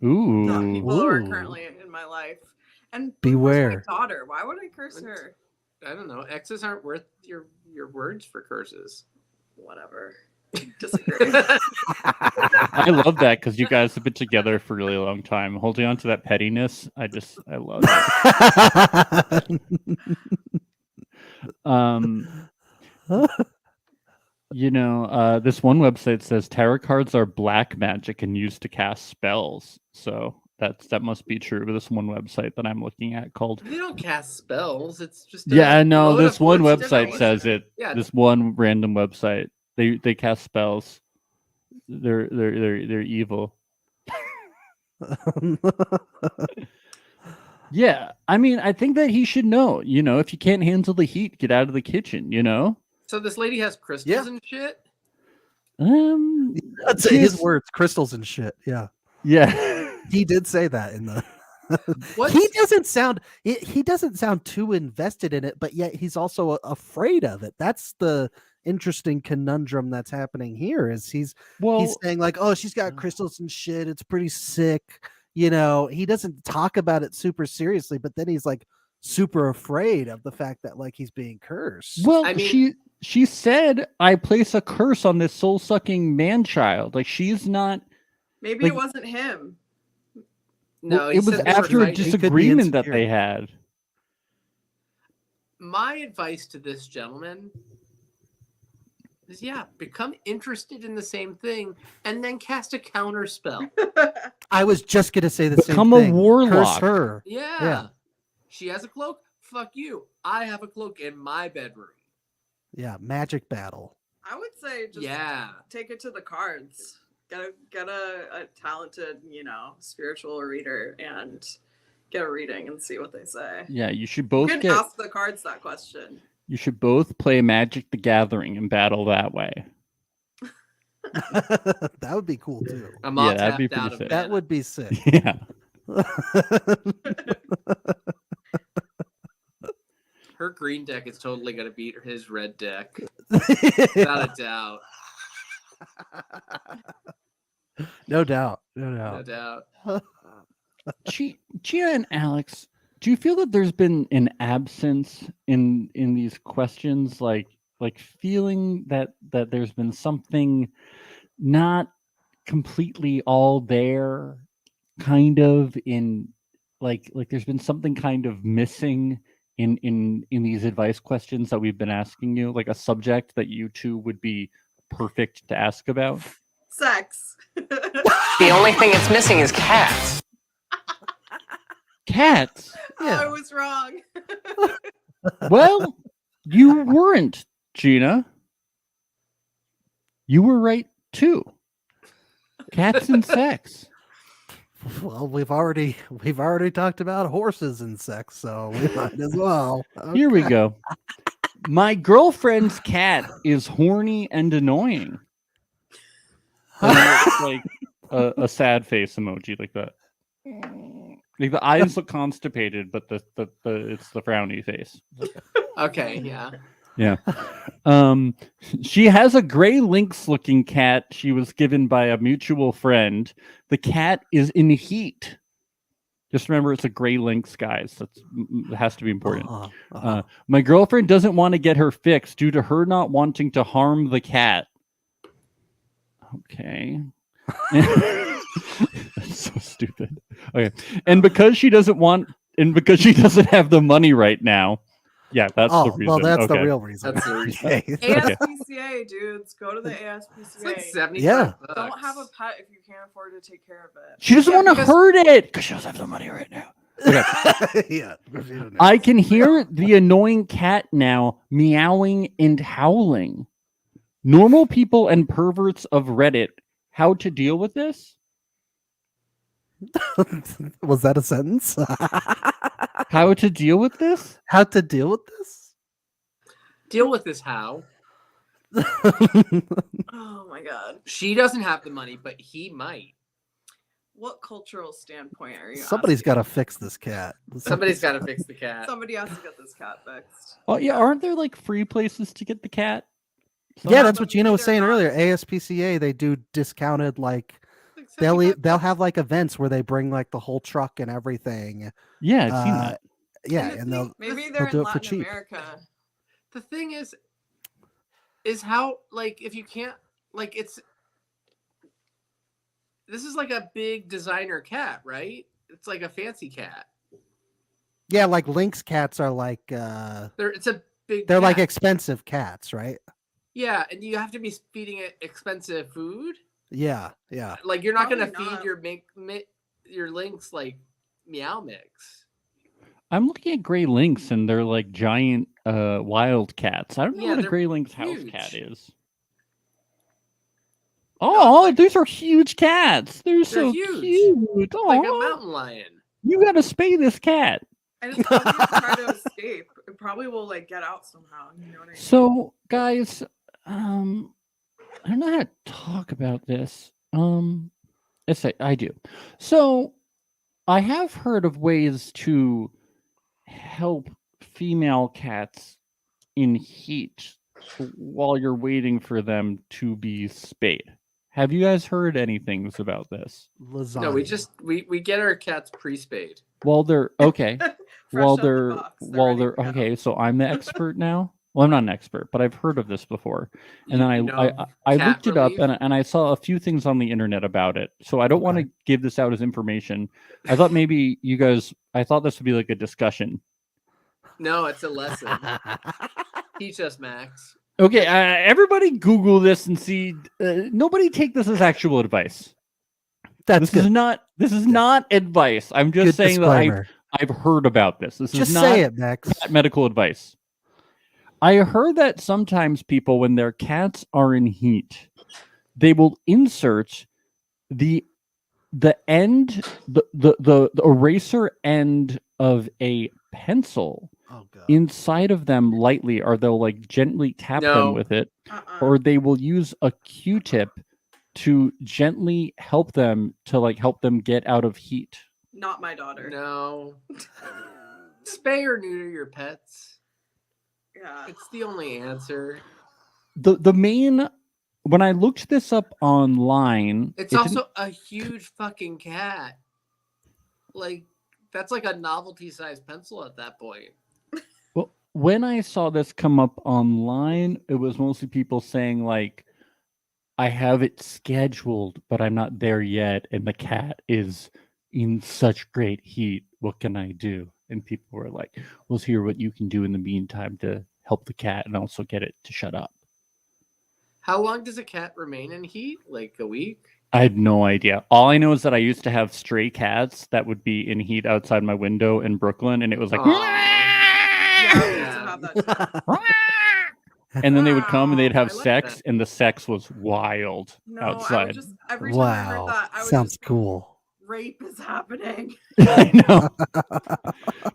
Ooh. Not people who are Ooh. currently in my life. And Beware. my daughter. Why would I curse her? I don't know. Exes aren't worth your words for curses. Whatever. Disagree. I love that because you guys have been together for a really long time. Holding on to that pettiness, I love it. This one website says tarot cards are black magic and used to cast spells. So that must be true. This one website that I'm looking at called They don't cast spells. It's just I know load this of one woods website together. says it. Yeah. This one random website. They cast spells. They're evil. Yeah, I mean, I think that he should know. If you can't handle the heat, get out of the kitchen. So this lady has crystals Yeah. and shit. That's she his is- words, crystals and shit. Yeah, Yeah. he did say that in the. What's- He doesn't sound too invested in it, but yet he's also afraid of it. That's the interesting conundrum that's happening here. Is he's saying like, oh, she's got crystals and shit. It's pretty sick. He doesn't talk about it super seriously, but then he's like super afraid of the fact that like he's being cursed. Well, I mean- she said, "I place a curse on this soul-sucking man-child." Like she's not. Maybe Like- it wasn't him. No, he it was said they were after a fighting. He could be disagreement that insecure. they had. My advice to this gentleman is, become interested in the same thing and then cast a counter spell. I was just gonna say the same Become a thing. Curse warlock. her. Yeah. Yeah. She has a cloak. Fuck you. I have a cloak in my bedroom. Yeah, magic battle. I would say just take it to the cards. Get a talented, spiritual reader and get a reading and see what they say. Yeah, you should You both can get. ask the cards that question. You should both play Magic the Gathering and battle that way. That would be cool too. I'm all Yeah, that'd be tapped out pretty of sick. That mana. would be sick. Yeah. Her green deck is totally going to beat his red deck. Without a doubt. No doubt. No doubt. Gina and Alex, do you feel that there's been an absence in these questions, like feeling that there's been something not completely all there, kind of in like there's been something kind of missing in these advice questions that we've been asking you, like a subject that you two would be perfect to ask about? Sex. The only thing it's missing is cats. Cats. Yeah. I was wrong. Well, you weren't, Gina. You were right too. Cats and sex. Well, we've already talked about horses and sex, so we might as well. Here we go. My girlfriend's cat is horny and annoying. And then it's like a sad face emoji, like that. Like the eyes look constipated, but the it's the frowny face. Okay, yeah. Yeah. She has a gray lynx looking cat she was given by a mutual friend. The cat is in heat. Just remember it's a gray lynx, guys. It has to be important. My girlfriend doesn't want to get her fixed due to her not wanting to harm the cat. Okay. That's so stupid. Okay. And because she doesn't have the money right now, Yeah, that's the Oh, reason. well, that's the Okay. real reason. That's the reason. ASPCA, dudes, go to the ASPCA. It's like 75 Yeah. bucks. Don't have a pet if you can't afford to take care of it. She doesn't Yeah, want to because- hurt it because she doesn't have the money right now. Yeah. I can hear the annoying cat now meowing and howling. Normal people and perverts of Reddit, how to deal with this? Was that a sentence? How to deal with this? How to deal with this? Deal with this how? Oh my god. She doesn't have the money, but he might. What cultural standpoint are you Somebody's asking? got to fix this cat. Somebody's got to fix the cat. Somebody has to get this cat fixed. Oh yeah, aren't there like free places to get the cat? Yeah, that's but what Gina maybe was they're saying not. earlier. ASPCA, they do discounted like Like they'll 75 have like events where they bring like the whole truck and everything. Yeah, I've seen Uh, that. Yeah, the and they'll maybe they'll they're do in it for Latin cheap. America. The thing is how, like, if you can't, like, this is like a big designer cat, right? It's like a fancy cat. Yeah, like Lynx cats are like It's a big they're like cat. expensive cats, right? Yeah, and you have to be feeding it expensive food. Yeah, yeah. Like, you're not going to Probably feed not. your lynx like Meow Mix. I'm looking at gray lynx and they're like giant wild cats. I don't know Yeah, what a they're gray lynx house huge. cat is. Oh, like- these are huge cats. They're so huge. cute. Like a Aw, mountain lion. you gotta spay this cat. And it's probably gonna try to escape. It probably will like get out somehow. You know what I mean? So, guys, I don't know how to talk about this. Yes, I do. So, I have heard of ways to help female cats in heat while you're waiting for them to be spayed. Have you guys heard anything about this? Lasagna. No, we get our cats pre-spayed. While they're okay, Fresh while out the they're box, while ready they're to go. okay. So I'm the expert now. Well, I'm not an expert, but I've heard of this before. And then You know, I cat looked it up relief? and I saw a few things on the internet about it. So I don't want to give this out as information. I thought maybe you guys. I thought this would be like a discussion. No, it's a lesson. Teach us, Max. Okay, everybody Google this and see. Nobody take this as actual advice. That's This is good. not. This is not advice. I'm just Good saying that disclaimer. I've heard about this. This Just is not say it, Max. cat medical advice. I heard that sometimes people, when their cats are in heat, they will insert the end, the eraser end of a pencil Oh god. inside of them lightly, or they'll like gently tap No. them with it, or they will use a Q-tip to gently help them get out of heat. Not my daughter. No. Spay or neuter your pets. Yeah. It's the only answer. The main, when I looked this up online, It's it didn't- also a huge fucking cat. Like, that's like a novelty sized pencil at that point. well, when I saw this come up online, it was mostly people saying like, I have it scheduled, but I'm not there yet, and the cat is in such great heat. What can I do? And people were like, let's hear what you can do in the meantime to help the cat and also get it to shut up. How long does a cat remain in heat? Like a week? I had no idea. All I know is that I used to have stray cats that would be in heat outside my window in Brooklyn, and it was like, Aw. Yeah, I used to Yeah. have that too. and then they would come and they'd have I like sex, that. and the sex was wild No, I outside. would just every time I heard Wow. that, I would Sounds just think, cool. rape is happening. I know.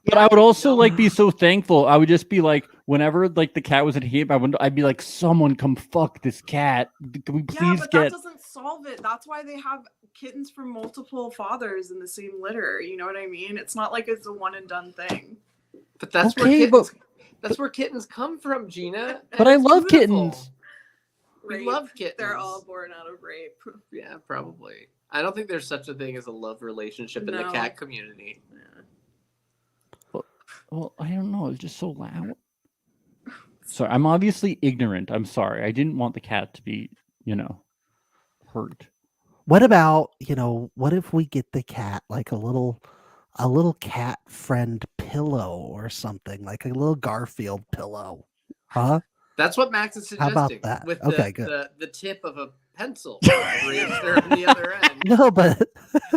But I would also like be so thankful. I would just be like, whenever like the cat was at heat, I'd be like, someone come fuck this cat. Can we Yeah, please but get? that doesn't solve it. That's why they have kittens from multiple fathers in the same litter. You know what I mean? It's not like it's a one and done thing. But that's Okay, where kittens come from, Gina. But I It's love beautiful. kittens. We Rape, love kittens. They're all born out of rape. Yeah, probably. I don't think there's such a thing as a love relationship in the No. cat community. Well, I don't know. It's just so loud. Sorry, I'm obviously ignorant. I'm sorry. I didn't want the cat to be, hurt. What about, what if we get the cat like a little a little cat friend pillow or something, like a little Garfield pillow. Huh? That's what Max is How suggesting. about that? With Okay, good. the tip of a pencil raised there on the other end, No, but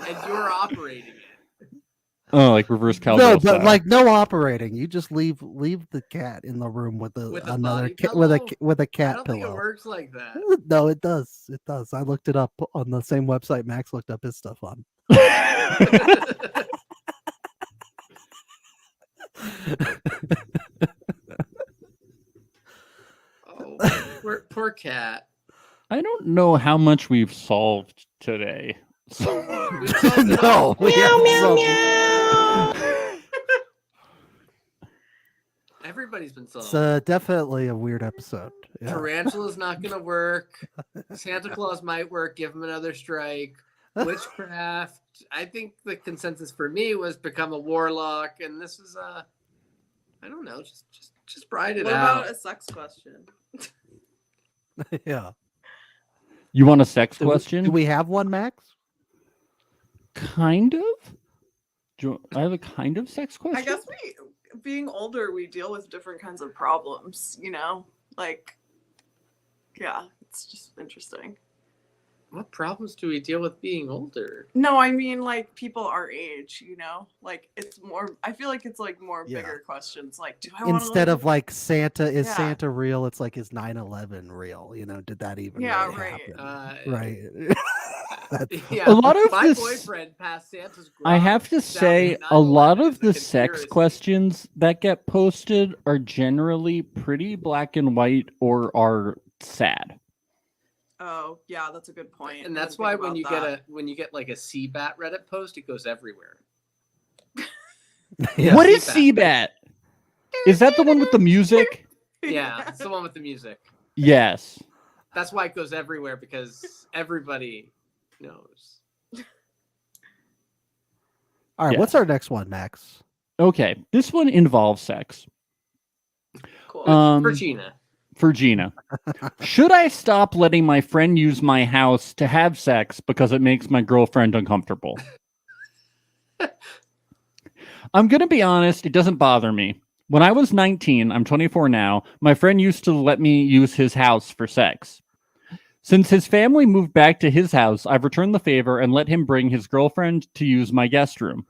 and you're operating it. Oh, like reverse cowgirl no, but style. like no operating. You just leave the cat in the room with With a another body cat pillow? with a I cat don't think it pillow. works like that. No, it does. It does. I looked it up on the same website Max looked up his stuff on. Oh, poor cat. I don't know how much we've solved today. We've solved it all. No, we haven't solved it. Everybody's been solved. It's definitely a weird episode. Yeah. Tarantula's not gonna work. Santa Claus might work. Give him another strike. Witchcraft. I think the consensus for me was become a warlock, and this is I don't know, just ride it What out. about a sex question? Yeah. You want a sex Do question? we have one, Max? Kind of. I have a kind of sex question. I guess being older, we deal with different kinds of problems, you know? Like, yeah, it's just interesting. What problems do we deal with being older? No, I mean, like, people our age, you know? Like, it's more, I feel like it's, like, more Yeah. bigger questions. Like, do I want to Instead of like Santa, is Yeah. Santa real? It's like, is 9/11 real? You know, did that even Yeah, really right. happen? Right. Yeah, A lot of my this- boyfriend passed Santa's I garage have to down say, to a lot 9/11 of is the a sex conspiracy. questions that get posted are generally pretty black and white or are sad. Oh, yeah, that's a good point. And I that's didn't why think when about you get like a CBAT Reddit post, it goes everywhere. Yeah. What is CBAT. CBAT? Is that the one with the music? that. Yeah, it's the one with the music. Yes. That's why it goes everywhere, because everybody knows. All right. Yeah. What's our next one, Max? Okay. This one involves sex. Cool. For Gina. For Gina. Should I stop letting my friend use my house to have sex because it makes my girlfriend uncomfortable? I'm going to be honest, it doesn't bother me. When I was 19, I'm 24 now, my friend used to let me use his house for sex. Since his family moved back to his house, I've returned the favor and let him bring his girlfriend to use my guest room.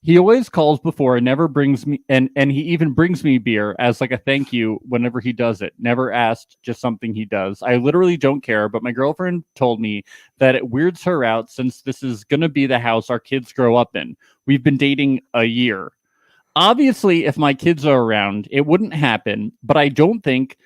He always calls before and never brings me, and he even brings me beer as like a thank you whenever he does it. Never asked, just something he does. I literally don't care, but my girlfriend told me that it weirds her out since this is going to be the house our kids grow up in. We've been dating a year. Obviously, if my kids are around, it wouldn't happen, but I don't think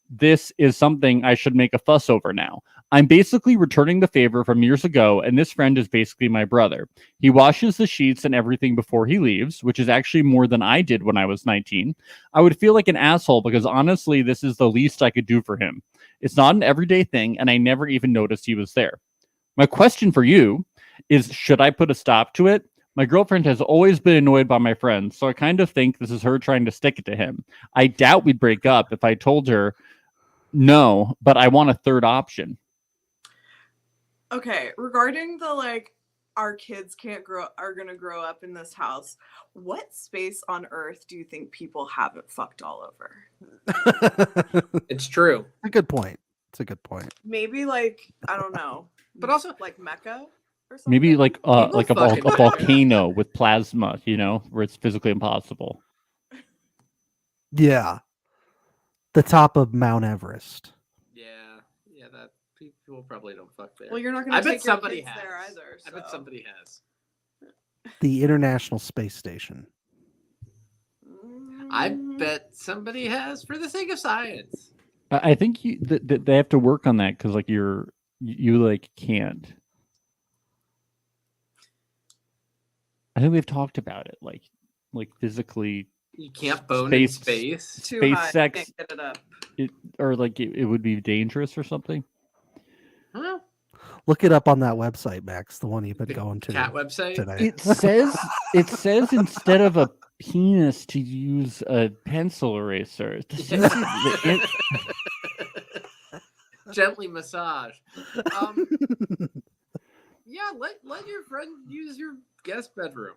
this is something I should make a fuss over now. I'm basically returning the favor from years ago, and this friend is basically my brother. He washes the sheets and everything before he leaves, which is actually more than I did when I was 19. I would feel like an asshole because honestly, this is the least I could do for him. It's not an everyday thing, and I never even noticed he was there. My question for you is, should I put a stop to it? My girlfriend has always been annoyed by my friends, so I kind of think this is her trying to stick it to him. I doubt we'd break up if I told her no, but I want a third option. Okay, regarding the like our kids are gonna grow up in this house, what space on earth do you think people haven't fucked all over? It's true. A good point. It's a good point. Maybe like, I don't know. But also, like Mecca or something? Maybe like a fucking do. volcano with plasma, you know, where it's physically impossible. Yeah. The top of Mount Everest. yeah, that people probably don't fuck there. Well, you're not gonna I bet take your somebody kids has. there either. I bet so. somebody has. The International Space Station. I Mm, bet somebody has, for the sake of science. I think they have to work on that because like you like can't. I think we've talked about it, like physically, You can't bone in Space- space. too space high, sex- can't get it up. or like it would be dangerous or something. Huh? Look it up on that website, Max, the one you've been The going to cat website. today. It says instead of a penis to use a pencil eraser. Gently massage. Yeah, let your friend use your guest bedroom.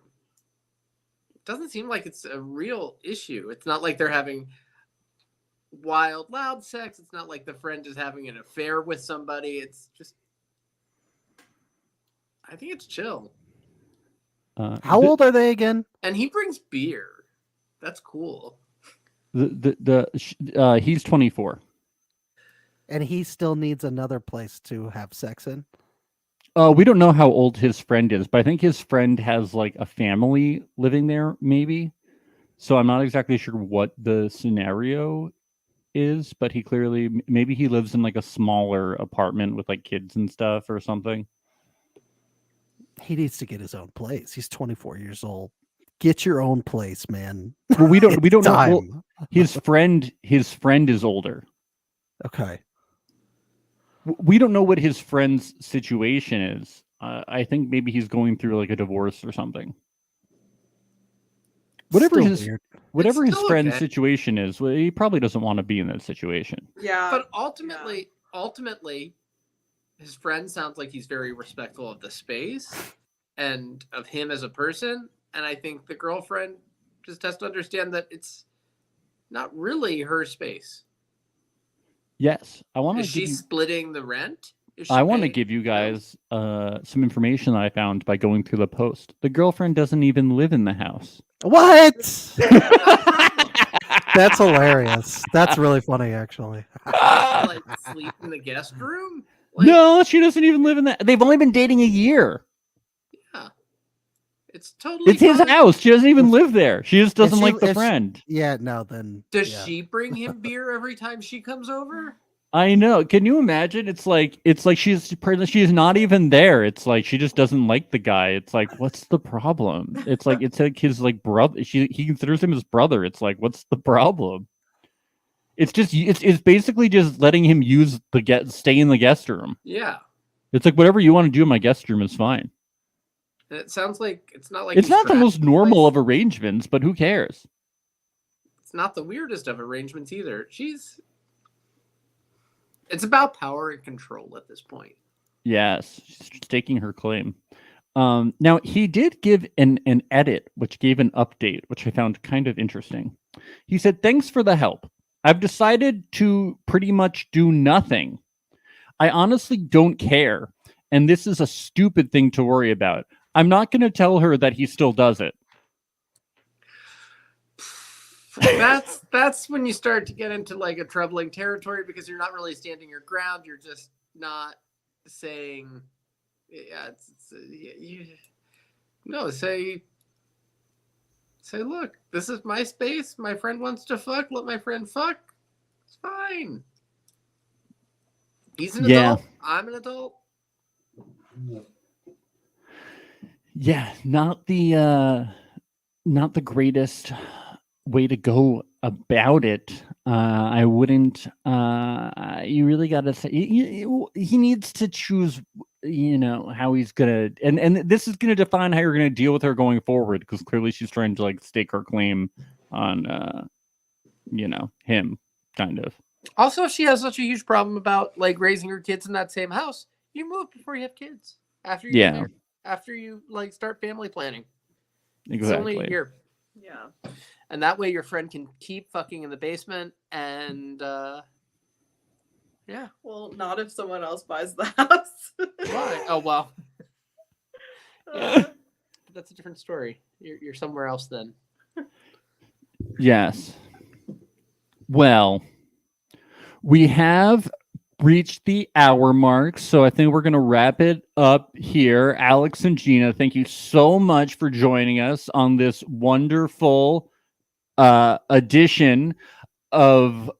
doesn't seem like it's a real issue. It's not like they're having wild, loud sex. It's not like the friend is having an affair with somebody. It's just, I think it's chill. How old are they again? And he brings beer. That's cool. He's 24. And he still needs another place to have sex in. We don't know how old his friend is, but I think his friend has like a family living there, maybe. So I'm not exactly sure what the scenario is, but he clearly, maybe he lives in like a smaller apartment with like kids and stuff or something. He needs to get his own place. He's 24 years old. Get your own place, man. Well, we don't know. Time. Well, his friend is older. Okay. We don't know what his friend's situation is. I think maybe he's going through like a divorce or something. Whatever Still his weird. whatever his still friend's okay. situation is, well, he probably doesn't want to be in that situation. Yeah. But ultimately, his friend sounds like he's very respectful of the space and of him as a person. And I think the girlfriend just has to understand that it's not really her space. Yes, I want Is to she give you, splitting the rent? Is she I want to paying- give you guys some information that I found by going through the post. The girlfriend doesn't even live in the house. What? That's hilarious. That's really funny, actually. Does she, like, sleep in the guest room? Like, No, she doesn't even live in that. They've only been dating a year. yeah. It's totally It's his fine. house. She doesn't even live there. She just doesn't she- like the if she- friend. Yeah, no, then. Does yeah. she bring him beer every time she comes over? I know. Can you imagine? It's like she's not even there. It's like she just doesn't like the guy. It's like, what's the problem? It's like his like brother. He considers him his brother. It's like, what's the problem? It's basically just letting him stay in the guest room. Yeah. It's like whatever you want to do in my guest room is fine. And it sounds like it's not like It's he's not the trapped most in a normal of place. arrangements, but who cares? It's not the weirdest of arrangements either. It's about power and control at this point. Yes, she's staking her claim. Now he did give an edit, which gave an update, which I found kind of interesting. He said, "Thanks for the help. I've decided to pretty much do nothing. I honestly don't care, and this is a stupid thing to worry about. I'm not going to tell her that he still does it." That's when you start to get into like a troubling territory because you're not really standing your ground. You're just not saying, yeah, say, look, this is my space. My friend wants to fuck. Let my friend fuck. It's fine. He's an Yeah. adult. I'm an adult. Yeah, not the greatest way to go about it. I wouldn't. You really got to say he needs to choose. How he's gonna, and this is gonna define how you're gonna deal with her going forward. Because clearly she's trying to like stake her claim on, him, kind of. Also, if she has such a huge problem about like raising her kids in that same house, you move before you have kids. After you get married, after you like start family planning. It's only a year. Yeah. And that way your friend can keep fucking in the basement and yeah. Well, not if someone else buys the house. Why? Oh well. Yeah. That's a different story. You're somewhere else then. Yes. Well, we have reached the hour mark, so I think we're going to wrap it up here. Alex and Gina, thank you so much for joining us on this wonderful edition of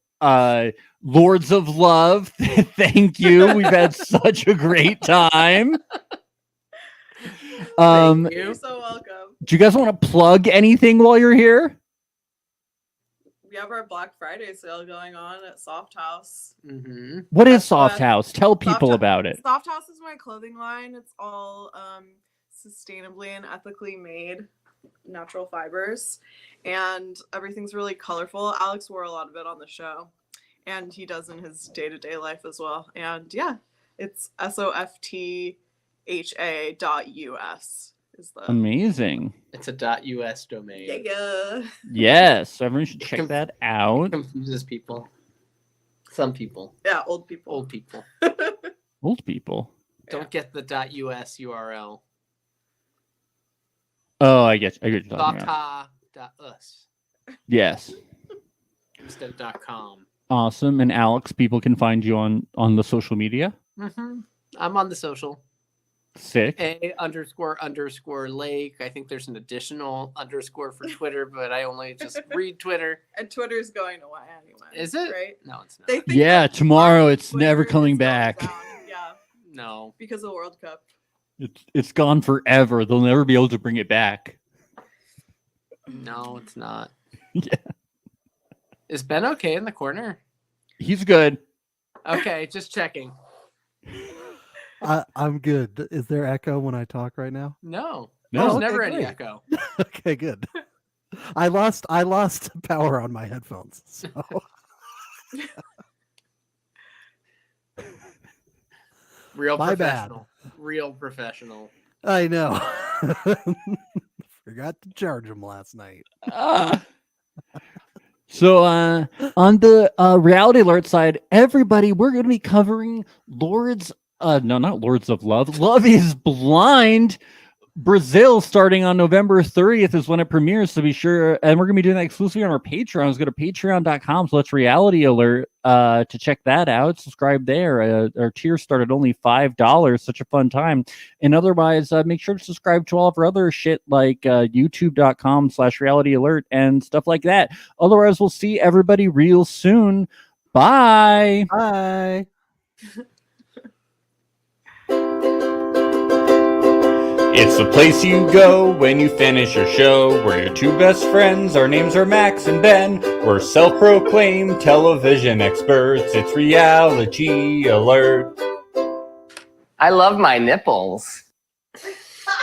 Lords of Love. Thank you. We've had such a great time. Thank you. You're so welcome. Do you guys want to plug anything while you're here? We have our Black Friday sale going on at Soft House. Mm-hmm. What is That's Soft fun. House? Tell people about it. Soft House is my clothing line. It's all sustainably and ethically made natural fibers, and everything's really colorful. Alex wore a lot of it on the show, and he does in his day-to-day life as well. And yeah, it's softha.us. Is the Amazing. It's a .us domain. yeah. Yes, everyone should check Conf- that It out. confuses people. Some people. Yeah, old people. Old people. Old people. Don't get the .us URL. Oh, I get you talking about. .us Yes. instead of .com. Awesome. And Alex, people can find you on the social media. Mm-hmm. I'm on the social. Sick. A___ Lake. I think there's an additional underscore for Twitter, but I only just read Twitter. And Twitter's going away anyway. Is it? Right? No, it's not. They think Yeah, that tomorrow our it's Twitter never is coming going back. down. Yeah, No. because of the World Cup. It's gone forever. They'll never be able to bring it back. No, it's not. Yeah. Is Ben okay in the corner? He's good. Okay, just checking. I'm good. Is there echo when I talk right now? No. No. There's Okay, never any great. echo. Okay, good. I lost power on my headphones. So Real My bad. professional. Real professional. I know. Forgot to charge them last night. So on the reality alert side, everybody, we're going to be covering not Lords of Love. Love is Blind. Brazil starting on November 30th is when it premieres, so be sure, and we're going to be doing that exclusively on our Patreon. Go to patreon.com, so that's reality alert to check that out. Subscribe there. Our tiers start at only $5. Such a fun time. And otherwise, make sure to subscribe to all of our other shit like youtube.com/reality alert and stuff like that. Otherwise, we'll see everybody real soon. Bye. Bye. It's the place you go when you finish your show. We're your two best friends. Our names are Max and Ben. We're self-proclaimed television experts. It's Reality Alert. I love my nipples.